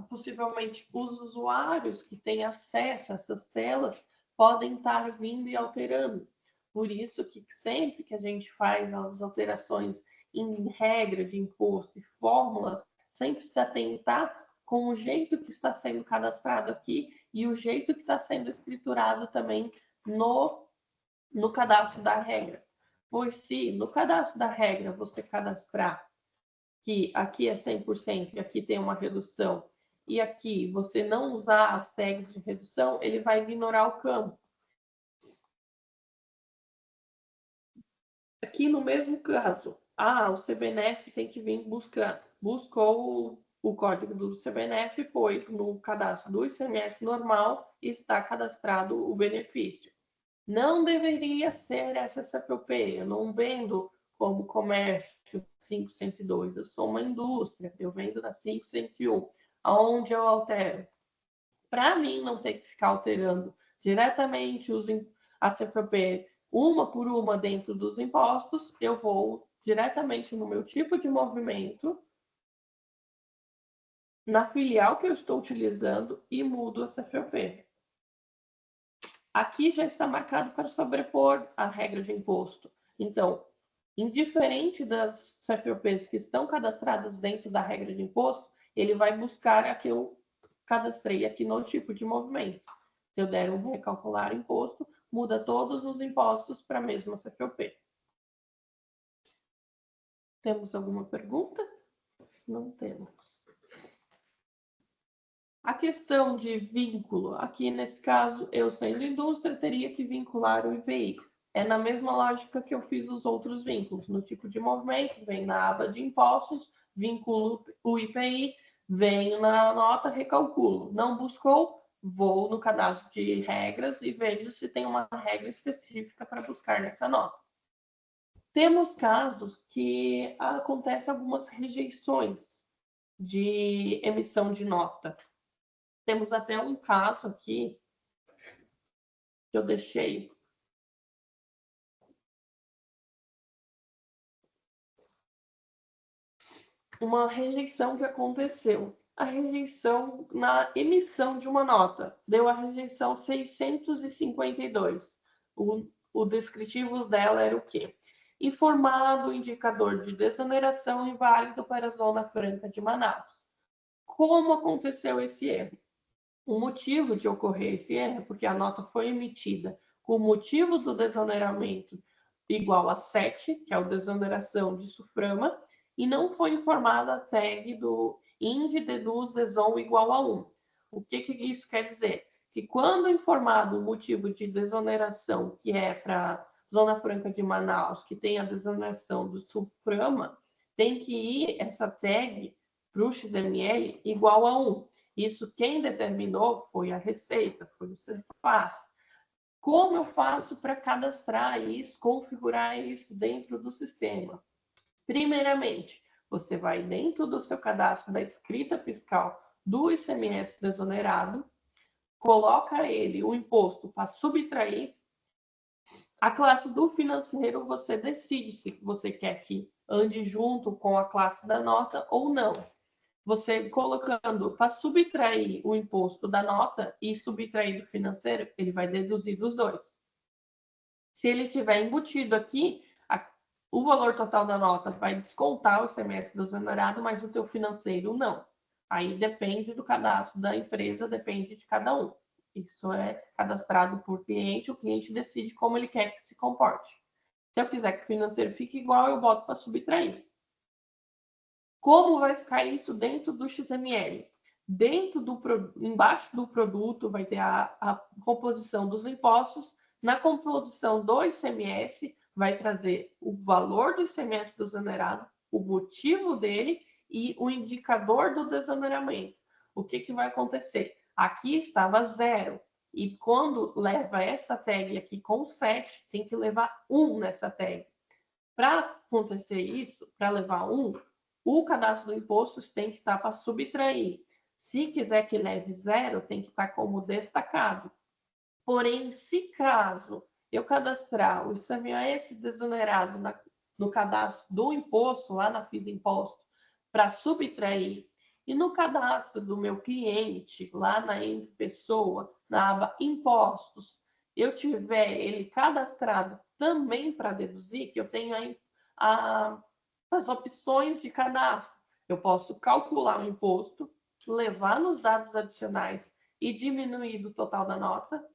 possivelmente os usuários que têm acesso a essas telas podem estar vindo e alterando. Por isso que sempre que a gente faz as alterações em regra de imposto e fórmulas, sempre se atentar com o jeito que está sendo cadastrado aqui e o jeito que está sendo escriturado também no cadastro da regra. Pois se no cadastro da regra você cadastrar que aqui é 100% e aqui tem uma redução, e aqui você não usar as tags de redução, ele vai ignorar o campo. Aqui no mesmo caso, o CBNF tem que vir buscou o código do CBNF, pois no cadastro do ICMS normal está cadastrado o benefício. Não deveria ser SSFOP. Eu não vendo como comércio 502. Eu sou uma indústria. Eu vendo da 501. Aonde eu altero? Para mim não ter que ficar alterando diretamente a CFP uma por uma dentro dos impostos, eu vou diretamente no meu tipo de movimento, na filial que eu estou utilizando e mudo a CFP. Aqui já está marcado para sobrepor a regra de imposto. Então, indiferente das CFOPs que estão cadastradas dentro da regra de imposto, ele vai buscar a que eu cadastrei aqui no tipo de movimento. Se eu der um recalcular imposto, muda todos os impostos para a mesma CFOP. Temos alguma pergunta? Não temos. A questão de vínculo, aqui nesse caso, eu sendo indústria, teria que vincular o IPI. É na mesma lógica que eu fiz os outros vínculos. No tipo de movimento, vem na aba de impostos, vinculo o IPI, venho na nota, recalculo. Não buscou? Vou no cadastro de regras e vejo se tem uma regra específica para buscar nessa nota. Temos casos que acontecem algumas rejeições de emissão de nota. Temos até um caso aqui que eu deixei. Uma rejeição que aconteceu. A rejeição na emissão de uma nota. Deu a rejeição 652. O descritivo dela era o quê? Informado o indicador de desoneração inválido para a Zona Franca de Manaus. Como aconteceu esse erro? O motivo de ocorrer esse erro é porque a nota foi emitida com o motivo do desoneramento igual a 7, que é a desoneração de SUFRAMA, e não foi informada a tag do IND deduz deson igual a 1. O que isso quer dizer? Que quando informado o motivo de desoneração, que é para Zona Franca de Manaus, que tem a desoneração do SUFRAMA, tem que ir essa tag para o XML igual a 1. Isso quem determinou foi a Receita, foi o Cefaz. Como eu faço para cadastrar isso, configurar isso dentro do sistema? Primeiramente, você vai dentro do seu cadastro da escrita fiscal do ICMS desonerado, coloca ele, o imposto para subtrair. A classe do financeiro, você decide se você quer que ande junto com a classe da nota ou não. Você colocando para subtrair o imposto da nota e subtrair do financeiro, ele vai deduzir dos dois. Se ele tiver embutido aqui, o valor total da nota vai descontar o ICMS do exonerado, mas o teu financeiro não. Aí depende do cadastro da empresa, depende de cada um. Isso é cadastrado por cliente, o cliente decide como ele quer que se comporte. Se eu quiser que o financeiro fique igual, eu boto para subtrair. Como vai ficar isso dentro do XML? Embaixo do produto vai ter a composição dos impostos. Na composição do ICMS vai trazer o valor do ICMS do exonerado, o motivo dele e o indicador do desoneramento. O que vai acontecer? Aqui estava 0. E quando leva essa tag aqui com 7, tem que levar 1 nessa tag. Para acontecer isso, para levar 1, o cadastro do imposto tem que estar para subtrair. Se quiser que leve 0, tem que estar como destacado. Porém, se caso eu cadastrar o ICMS desonerado no cadastro do imposto, lá na FIS Imposto, para subtrair, e no cadastro do meu cliente, lá na Em Pessoa, na aba Impostos, eu tiver ele cadastrado também para deduzir, que eu tenho aí as opções de cadastro. Eu posso calcular o imposto, levar nos dados adicionais e diminuir do total da nota,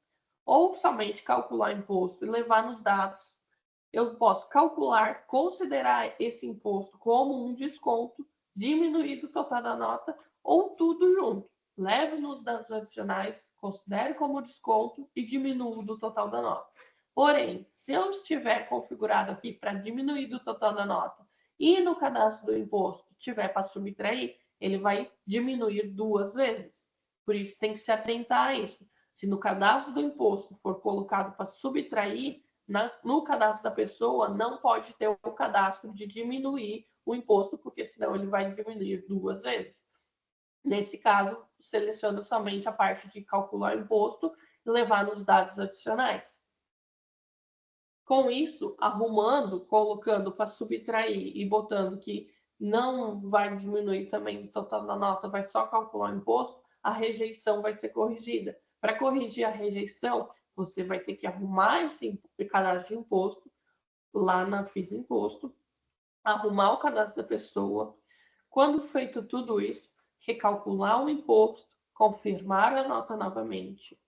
ou somente calcular o imposto e levar nos dados. Eu posso calcular, considerar esse imposto como um desconto, diminuir do total da nota, ou tudo junto. Leve nos dados adicionais, considere como desconto e diminua do total da nota. Porém, se eu estiver configurado aqui para diminuir do total da nota e no cadastro do imposto tiver para subtrair, ele vai diminuir 2 vezes. Por isso, tem que se atentar a isso. Se no cadastro do imposto for colocado para subtrair, no cadastro da pessoa não pode ter o cadastro de diminuir o imposto, porque senão ele vai diminuir 2 vezes. Nesse caso, seleciona somente a parte de calcular o imposto e levar nos dados adicionais. Com isso, arrumando, colocando para subtrair e botando que não vai diminuir também o total da nota, vai só calcular o imposto, a rejeição vai ser corrigida. Para corrigir a rejeição, você vai ter que arrumar esse cadastro de imposto, lá na Fiz Imposto, arrumar o cadastro da pessoa. Quando feito tudo isso, recalcular o imposto, confirmar a nota novamente.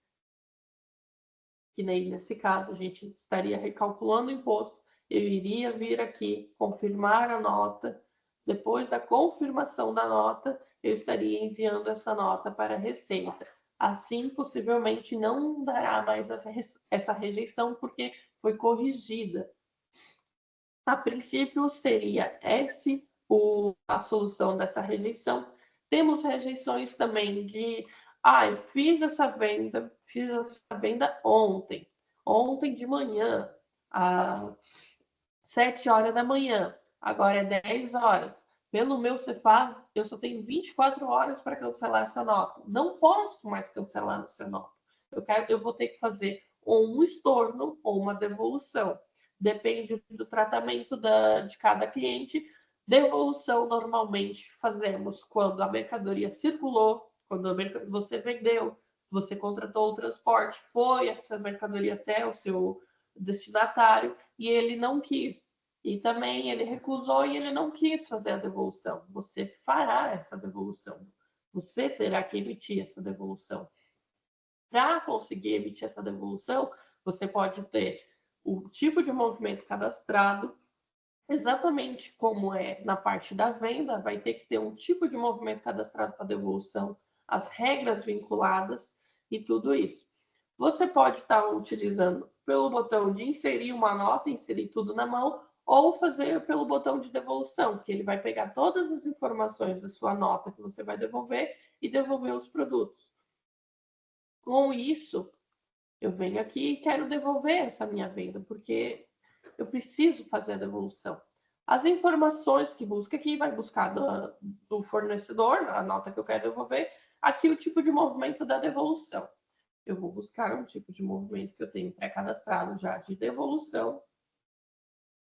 Que nem nesse caso a gente estaria recalculando o imposto, eu iria vir aqui confirmar a nota. Depois da confirmação da nota, eu estaria enviando essa nota para a Receita. Assim, possivelmente não dará mais essa rejeição, porque foi corrigida. A princípio, seria essa a solução dessa rejeição. Temos rejeições também de, eu fiz essa venda ontem de manhã, às 7 horas da manhã, agora é 10 horas. Pelo meu Cefaz, eu só tenho 24 horas para cancelar essa nota. Não posso mais cancelar essa nota. Eu vou ter que fazer ou um estorno ou uma devolução. Depende do tratamento de cada cliente. Devolução, normalmente, fazemos quando a mercadoria circulou, quando você vendeu, você contratou o transporte, foi essa mercadoria até o seu destinatário e ele não quis. E também ele recusou e ele não quis fazer a devolução. Você fará essa devolução. Você terá que emitir essa devolução. Para conseguir emitir essa devolução, você pode ter o tipo de movimento cadastrado, exatamente como é na parte da venda, vai ter que ter um tipo de movimento cadastrado para devolução, as regras vinculadas e tudo isso. Você pode estar utilizando pelo botão de inserir uma nota, inserir tudo na mão, ou fazer pelo botão de devolução, que ele vai pegar todas as informações da sua nota que você vai devolver e devolver os produtos. Com isso, eu venho aqui e quero devolver essa minha venda, porque eu preciso fazer a devolução. As informações que busca aqui, vai buscar do fornecedor, a nota que eu quero devolver, aqui o tipo de movimento da devolução. Eu vou buscar um tipo de movimento que eu tenho pré-cadastrado já de devolução.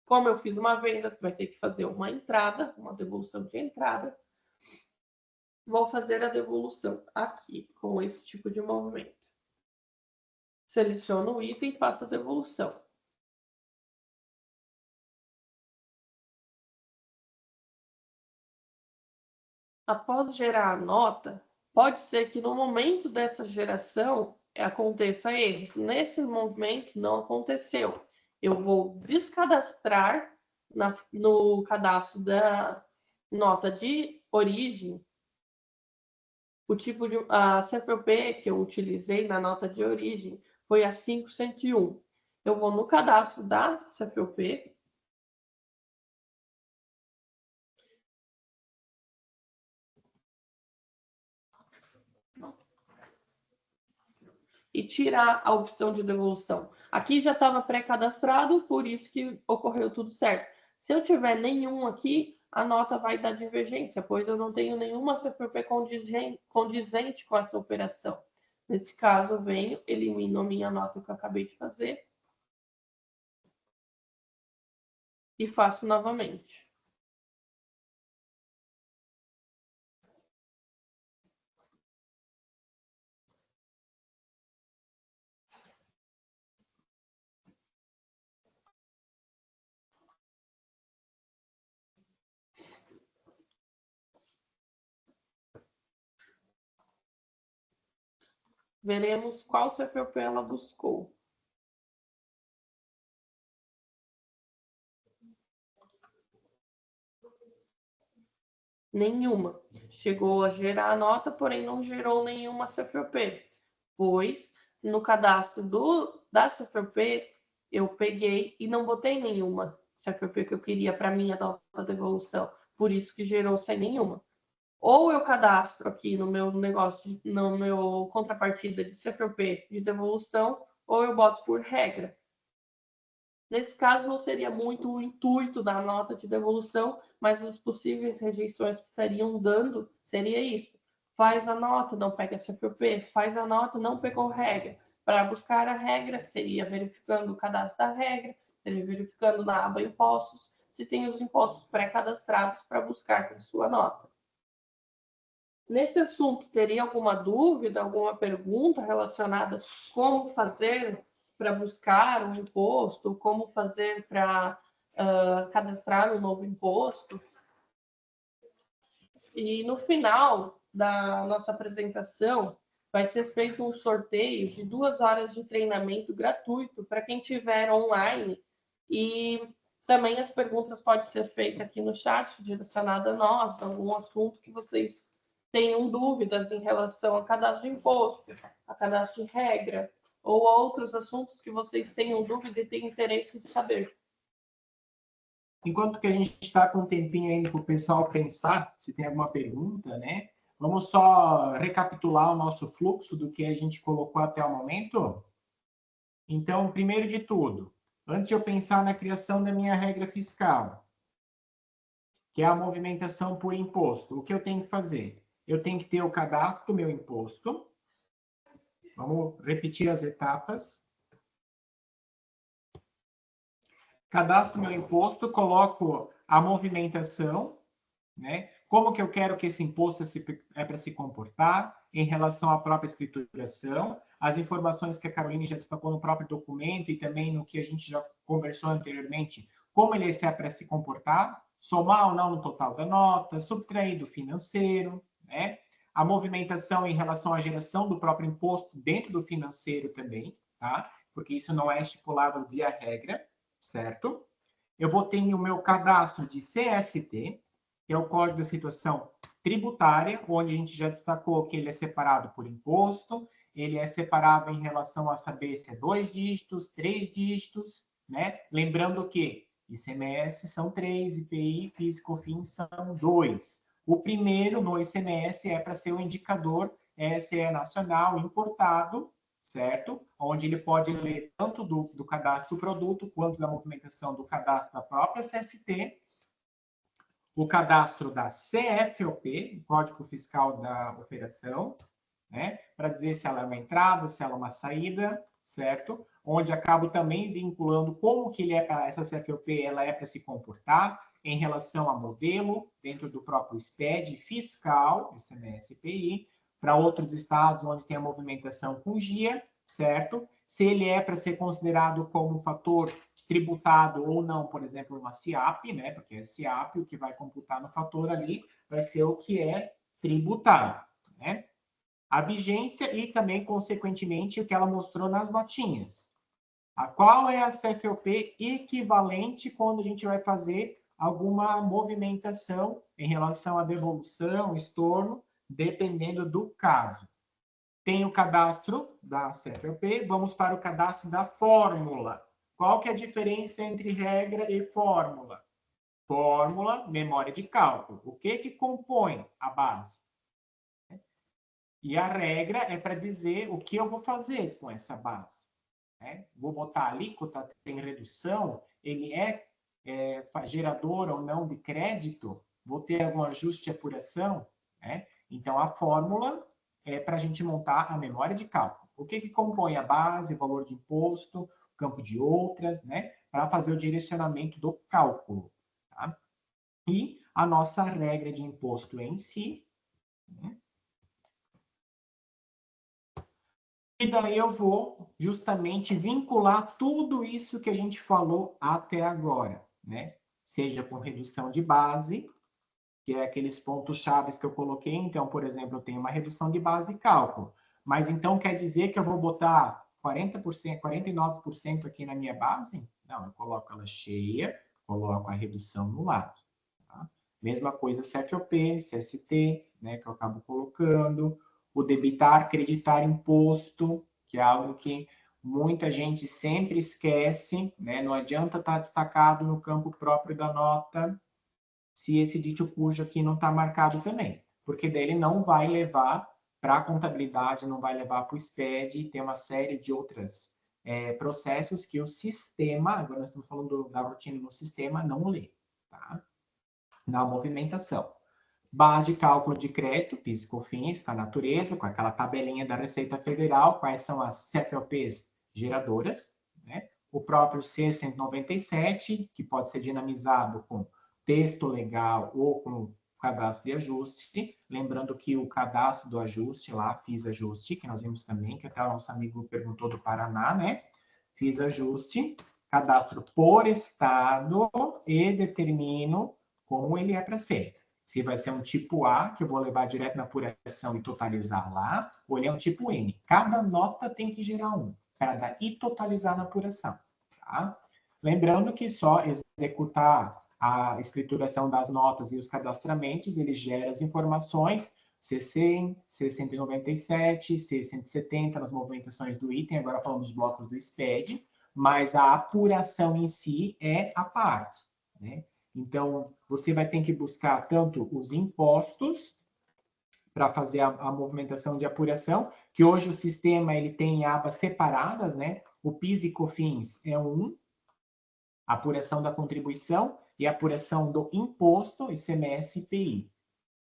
Como eu fiz uma venda, vai ter que fazer uma entrada, uma devolução de entrada. Vou fazer a devolução aqui, com esse tipo de movimento. Seleciono o item e faço a devolução. Após gerar a nota, pode ser que no momento dessa geração aconteça erros. Nesse momento não aconteceu. Eu vou descadastrar no cadastro da nota de origem o tipo de a CFOP que eu utilizei na nota de origem foi a 5101. Eu vou no cadastro da CFOP e tirar a opção de devolução. Aqui já estava pré-cadastrado, por isso que ocorreu tudo certo. Se eu tiver nenhum aqui, a nota vai dar divergência, pois eu não tenho nenhuma CFOP condizente com essa operação. Nesse caso, eu venho, elimino a minha nota que eu acabei de fazer e faço novamente. Veremos qual CFOP ela buscou. Nenhuma. Chegou a gerar a nota, porém não gerou nenhuma CFOP, pois no cadastro da CFOP eu peguei e não botei nenhuma CFOP que eu queria para minha nota de devolução, por isso que gerou sem nenhuma. Ou eu cadastro aqui no meu negócio, no meu contrapartida de CFOP de devolução, ou eu boto por regra. Nesse caso, não seria muito o intuito da nota de devolução, mas as possíveis rejeições que estariam dando seria isso. Faz a nota, não pega CFOP, faz a nota, não pegou regra. Para buscar a regra, seria verificando o cadastro da regra, seria verificando na aba impostos, se tem os impostos pré-cadastrados para buscar a sua nota. Nesse assunto, teria alguma dúvida, alguma pergunta relacionada a como fazer para buscar um imposto, como fazer para cadastrar no novo imposto. E no final da nossa apresentação, vai ser feito um sorteio de 2 horas de treinamento gratuito para quem estiver online. E também as perguntas podem ser feitas aqui no chat, direcionada a nós, algum assunto que vocês tenham dúvidas em relação a cadastro de imposto, a cadastro de regra, ou outros assuntos que vocês tenham dúvida e tenham interesse de saber. Enquanto que a gente está com um tempinho ainda para o pessoal pensar, se tem alguma pergunta, né? Vamos só recapitular o nosso fluxo do que a gente colocou até o momento. Então, primeiro de tudo, antes de eu pensar na criação da minha regra fiscal, que é a movimentação por imposto, o que eu tenho que fazer? Eu tenho que ter o cadastro do meu imposto. Vamos repetir as etapas. Cadastro meu imposto, coloco a movimentação, né? Como que eu quero que esse imposto é para se comportar em relação à própria escrituração, as informações que a Caroline já destacou no próprio documento e também no que a gente já conversou anteriormente, como ele é para se comportar, somar ou não no total da nota, subtrair do financeiro, né? A movimentação em relação à geração do próprio imposto dentro do financeiro também, tá? Porque isso não é estipulado via regra, certo? Eu vou ter o meu cadastro de CST, que é o Código de Situação Tributária, onde a gente já destacou que ele é separado por imposto, ele é separado em relação a saber se é 2 dígitos, 3 dígitos, né? Lembrando que ICMS são 3, IPI, PIS e COFINS são 2. O primeiro, no ICMS, é para ser o indicador SE nacional importado, certo? Onde ele pode ler tanto do cadastro do produto, quanto da movimentação do cadastro da própria CST, o cadastro da CFOP, Código Fiscal da Operação, né? Para dizer se ela é uma entrada, se ela é uma saída, certo? Onde acabo também vinculando como que essa CFOP ela é para se comportar em relação a modelo, dentro do próprio SPED fiscal, ICMS-PI, para outros estados onde tem a movimentação com GIA, certo? Se ele é para ser considerado como fator tributado ou não, por exemplo, uma SIAP, né? Porque é SIAP, o que vai computar no fator ali vai ser o que é tributado, né? A vigência e também, consequentemente, o que ela mostrou nas notinhas. Qual é a CFOP equivalente quando a gente vai fazer alguma movimentação em relação à devolução, estorno, dependendo do caso. Tem o cadastro da CFOP, vamos para o cadastro da fórmula. Qual que é a diferença entre regra e fórmula? Fórmula, memória de cálculo. O que compõe a base? E a regra é para dizer o que eu vou fazer com essa base. Né? Vou botar alíquota, tem redução, ele é gerador ou não de crédito, vou ter algum ajuste de apuração. Né? Então, a fórmula é para a gente montar a memória de cálculo. O que compõe a base, valor de imposto, campo de outras, né? Para fazer o direcionamento do cálculo. Tá? E a nossa regra de imposto em si. Né? E daí eu vou justamente vincular tudo isso que a gente falou até agora, né? Seja com redução de base, que é aqueles pontos chaves que eu coloquei. Então, por exemplo, eu tenho uma redução de base de cálculo. Mas então quer dizer que eu vou botar 40%, 49% aqui na minha base? Não, eu coloco ela cheia, coloco a redução no lado. Tá? Mesma coisa CFOP, CST, né, que eu acabo colocando. O debitar, creditar imposto, que é algo que muita gente sempre esquece, né? Não adianta estar destacado no campo próprio da nota se esse dito cujo aqui não está marcado também, porque daí ele não vai levar para a contabilidade, não vai levar para o SPED, e tem uma série de outros processos que o sistema, agora nós estamos falando da rotina no sistema, não lê, tá? Na movimentação. Base de cálculo de crédito, PIS e COFINS, com a natureza, com aquela tabelinha da Receita Federal, quais são as CFOPs geradoras, né? O próprio C197, que pode ser dinamizado com texto legal ou com cadastro de ajuste. Lembrando que o cadastro do ajuste lá, fiz ajuste, que nós vimos também, que até o nosso amigo perguntou do Paraná, né? Fiz ajuste, cadastro por estado e determino como ele é para ser. Se vai ser um tipo A, que eu vou levar direto na apuração e totalizar lá, ou ele é um tipo N. Cada nota tem que gerar um, para daí totalizar na apuração. Tá? Lembrando que só executar a escrituração das notas e os cadastramentos, ele gera as informações C100, C197, C170 nas movimentações do item, agora falando dos blocos do SPED, mas a apuração em si é a parte, né? Então, você vai ter que buscar tanto os impostos para fazer a movimentação de apuração, que hoje o sistema ele tem abas separadas, né? O PIS e COFINS é a apuração da contribuição e a apuração do imposto, ICMS e IPI.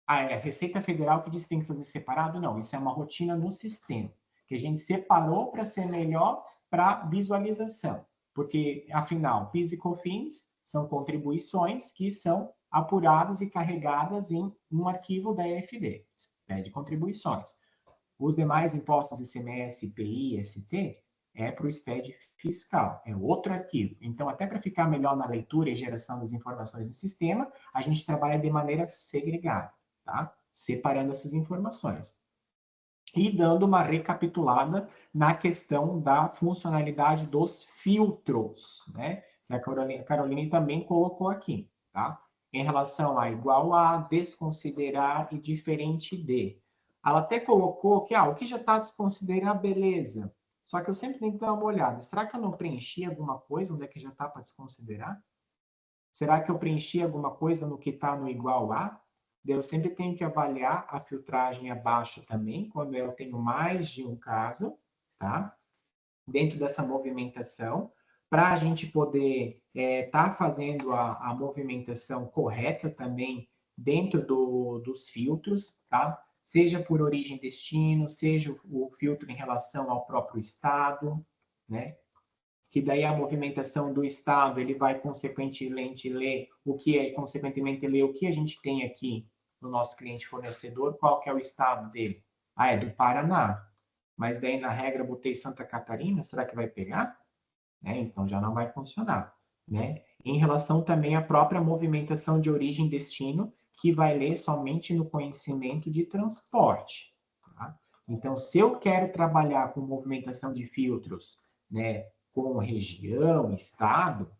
É a Receita Federal que diz que tem que fazer separado? Não, isso é uma rotina no sistema, que a gente separou para ser melhor para visualização. Porque, afinal, PIS e COFINS são contribuições que são apuradas e carregadas em um arquivo da EFD, de contribuições. Os demais impostos ICMS, IPI, ST, é para o SPED fiscal, é outro arquivo. Então, até para ficar melhor na leitura e geração das informações do sistema, a gente trabalha de maneira segregada, tá? Separando essas informações. E dando uma recapitulada na questão da funcionalidade dos filtros, né? Que a Caroline também colocou aqui, tá? Em relação a igual a, desconsiderar e diferente de. Ela até colocou que, o que já está desconsiderar, beleza. Só que eu sempre tenho que dar uma olhada. Será que eu não preenchi alguma coisa onde é que já está para desconsiderar? Será que eu preenchi alguma coisa no que está no igual a? Eu sempre tenho que avaliar a filtragem abaixo também, quando eu tenho mais de um caso, tá? Dentro dessa movimentação, para a gente poder tá fazendo a movimentação correta também dentro dos filtros, tá? Seja por origem e destino, seja o filtro em relação ao próprio estado, né? Que daí a movimentação do estado, ele vai consequentemente ler o que é, consequentemente ler o que a gente tem aqui no nosso cliente fornecedor, qual que é o estado dele. É do Paraná. Mas daí na regra botei Santa Catarina, será que vai pegar? Então já não vai funcionar, né? Em relação também à própria movimentação de origem e destino, que vai ler somente no conhecimento de transporte. Tá? Então, se eu quero trabalhar com movimentação de filtros, né, com região, estado,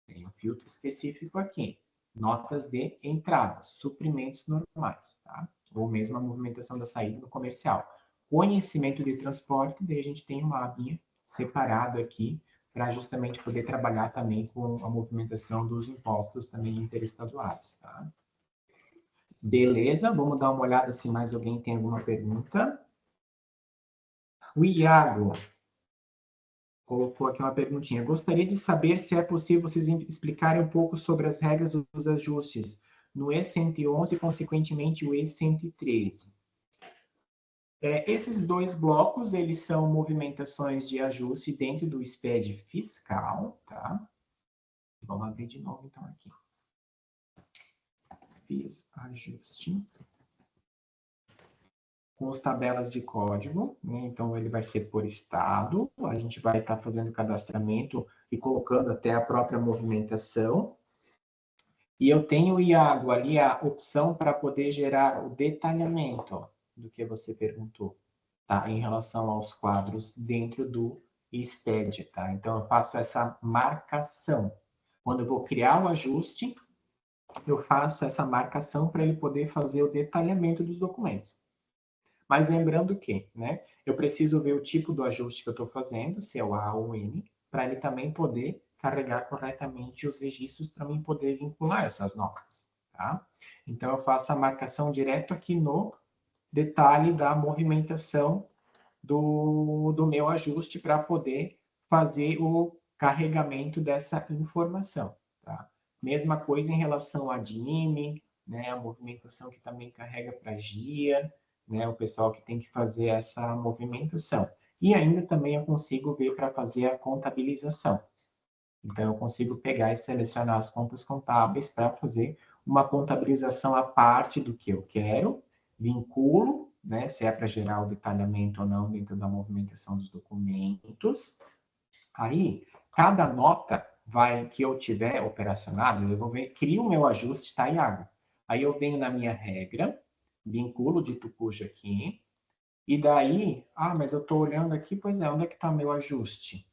tem um filtro específico aqui. Notas de entrada, suprimentos normais, tá? Ou mesmo a movimentação da saída no comercial. Conhecimento de transporte, daí a gente tem uma abinha separado aqui para justamente poder trabalhar também com a movimentação dos impostos também interestaduais, tá? Beleza, vamos dar uma olhada se mais alguém tem alguma pergunta. O Iago colocou aqui uma perguntinha. Gostaria de saber se é possível vocês explicarem um pouco sobre as regras dos ajustes no E111 e, consequentemente, o E113. Esses dois blocos, eles são movimentações de ajuste dentro do SPED fiscal, tá? Vamos abrir de novo, então, aqui. Fiz ajuste com as tabelas de código, né? Então ele vai ser por estado, a gente vai estar fazendo cadastramento e colocando até a própria movimentação. E eu tenho, Iago, ali a opção para poder gerar o detalhamento do que você perguntou, tá? Em relação aos quadros dentro do SPED, tá? Então eu faço essa marcação. Quando eu vou criar o ajuste, eu faço essa marcação para ele poder fazer o detalhamento dos documentos. Mas lembrando que, né, eu preciso ver o tipo do ajuste que eu estou fazendo, se é o A ou o N, para ele também poder carregar corretamente os registros para mim poder vincular essas notas, tá? Então, eu faço a marcação direto aqui no detalhe da movimentação do meu ajuste para poder fazer o carregamento dessa informação, tá? Mesma coisa em relação a DIME, né, a movimentação que também carrega para GIA, né, o pessoal que tem que fazer essa movimentação. E ainda também eu consigo ver para fazer a contabilização. Então, eu consigo pegar e selecionar as contas contábeis para fazer uma contabilização à parte do que eu quero, vinculo, né, se é para gerar o detalhamento ou não dentro da movimentação dos documentos. Aí, cada nota, que eu tiver operacionado, eu vou ver, crio o meu ajuste, tá, Iago? Aí eu venho na minha regra, vinculo dito cujo aqui, e daí, mas eu estou olhando aqui, pois é, onde é que está meu ajuste?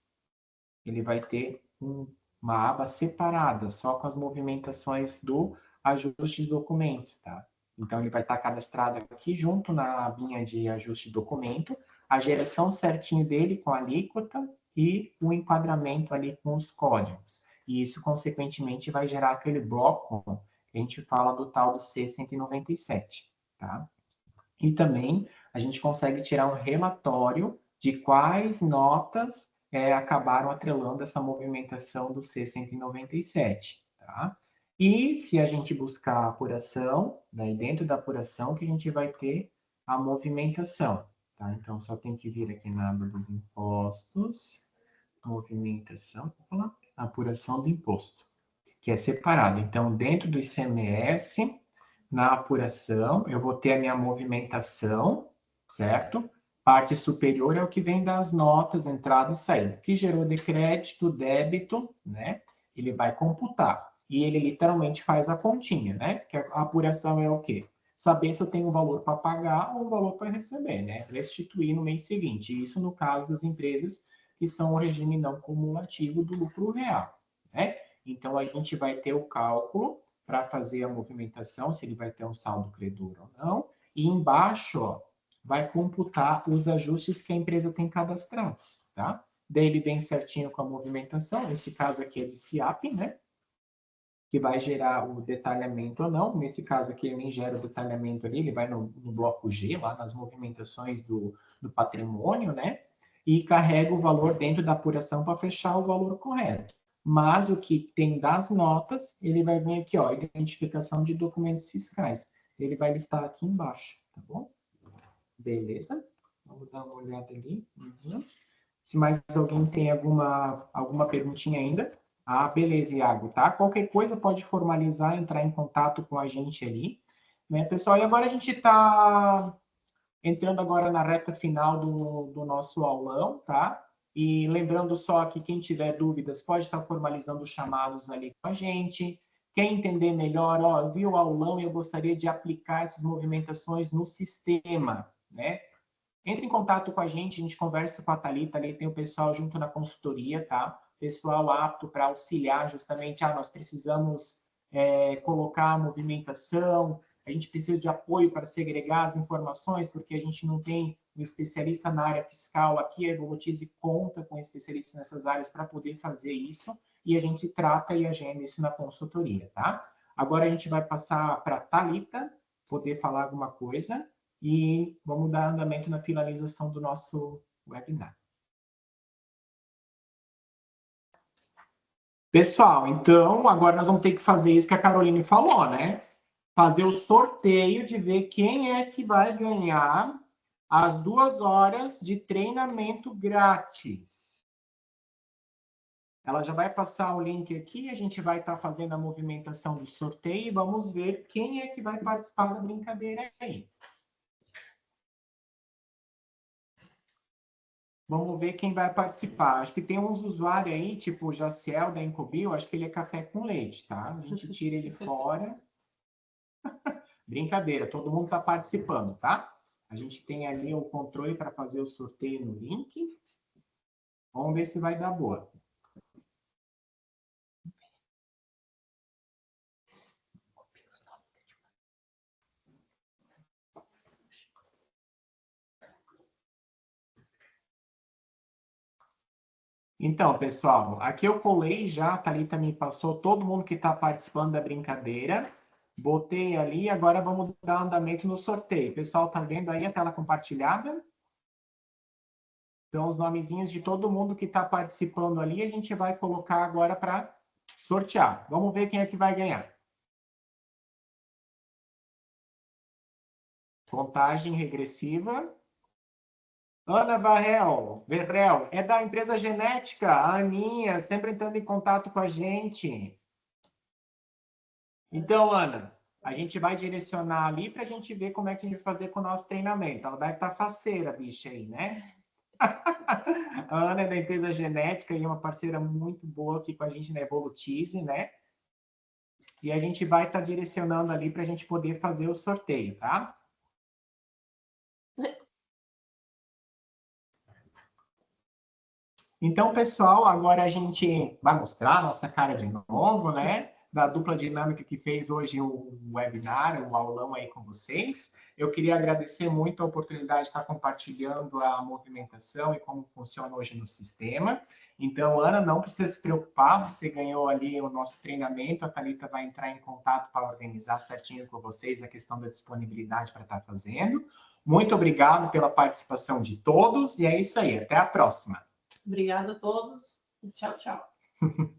Ele vai ter uma aba separada, só com as movimentações do ajuste de documento, tá? Então, ele vai estar cadastrado aqui junto na abinha de ajuste de documento, a geração certinho dele com a alíquota e o enquadramento ali com os códigos. E isso, consequentemente, vai gerar aquele bloco que a gente fala do tal do C197, tá? E também a gente consegue tirar um relatório de quais notas acabaram atrelando essa movimentação do C197, tá? E se a gente buscar a apuração, daí dentro da apuração que a gente vai ter a movimentação, tá? Então, só tem que vir aqui na aba dos impostos, movimentação, apuração do imposto, que é separado. Então, dentro do ICMS, na apuração, eu vou ter a minha movimentação, certo? Parte superior é o que vem das notas, entrada e saída. Que gerou de crédito, débito, né? Ele vai computar. E ele literalmente faz a continha, né? Que a apuração é o quê? Saber se eu tenho um valor para pagar ou um valor para receber, né? Restituir no mês seguinte. Isso no caso das empresas que são o regime não cumulativo do lucro real, né? Então, a gente vai ter o cálculo para fazer a movimentação, se ele vai ter um saldo credor ou não. E embaixo, ó, vai computar os ajustes que a empresa tem cadastrado, tá? Daí ele vem certinho com a movimentação, nesse caso aqui é de SIAP, né? Que vai gerar o detalhamento ou não. Nesse caso aqui, ele nem gera o detalhamento ali, ele vai no bloco G, lá nas movimentações do patrimônio, né? E carrega o valor dentro da apuração para fechar o valor correto. Mas o que tem das notas, ele vai vir aqui, ó, identificação de documentos fiscais. Ele vai listar aqui embaixo, tá bom? Beleza? Vamos dar uma olhada ali. Uhum. Se mais alguém tem alguma perguntinha ainda. Beleza, Iago, tá? Qualquer coisa pode formalizar, entrar em contato com a gente ali, né, pessoal? E agora a gente está entrando agora na reta final do nosso aulão, tá? E lembrando só que quem tiver dúvidas pode estar formalizando os chamados ali com a gente. Quer entender melhor, ó, eu vi o aulão e eu gostaria de aplicar essas movimentações no sistema, né? Entre em contato com a gente conversa com a Thalita, ali tem o pessoal junto na consultoria, tá? Pessoal apto para auxiliar justamente, nós precisamos colocar a movimentação, a gente precisa de apoio para segregar as informações, porque a gente não tem um especialista na área fiscal aqui, a Evolutize conta com especialistas nessas áreas para poder fazer isso, e a gente trata e agenda isso na consultoria, tá? Agora a gente vai passar para a Thalita poder falar alguma coisa, e vamos dar andamento na finalização do nosso webinar. Pessoal, então, agora nós vamos ter que fazer isso que a Caroline falou, né? Fazer o sorteio de ver quem é que vai ganhar as 2 horas de treinamento grátis. Ela já vai passar o link aqui, a gente vai estar fazendo a movimentação do sorteio e vamos ver quem é que vai participar da brincadeira aí. Vamos ver quem vai participar. Acho que tem uns usuários aí, tipo o Jaciel da Incobil, acho que ele é café com leite, tá? A gente tira ele fora. Brincadeira, todo mundo está participando, tá? A gente tem ali o controle para fazer o sorteio no link. Vamos ver se vai dar boa. Então, pessoal, aqui eu colei já, a Thalita me passou todo mundo que está participando da brincadeira. Botei ali, agora vamos dar andamento no sorteio. O pessoal está vendo aí a tela compartilhada? Então, os nomezinhos de todo mundo que está participando ali, a gente vai colocar agora para sortear. Vamos ver quem é que vai ganhar. Contagem regressiva. Ana Verrel, é da empresa Genética, a Aninha, sempre entrando em contato com a gente. Então, Ana, a gente vai direcionar ali para a gente ver como é que a gente vai fazer com o nosso treinamento. Ela deve estar faceira, bicha aí, né? A Ana é da empresa Genética e uma parceira muito boa aqui com a gente na Evolutize, né? E a gente vai estar direcionando ali para a gente poder fazer o sorteio, tá? Então, pessoal, agora a gente vai mostrar a nossa cara de novo, né? Da dupla dinâmica que fez hoje o webinar, o aulão aí com vocês. Eu queria agradecer muito a oportunidade de estar compartilhando a movimentação e como funciona hoje no sistema. Então, Ana, não precisa se preocupar, você ganhou ali o nosso treinamento, a Thalita vai entrar em contato para organizar certinho com vocês a questão da disponibilidade para estar fazendo. Muito obrigado pela participação de todos e é isso aí, até a próxima. Obrigada a todos e tchau, tchau.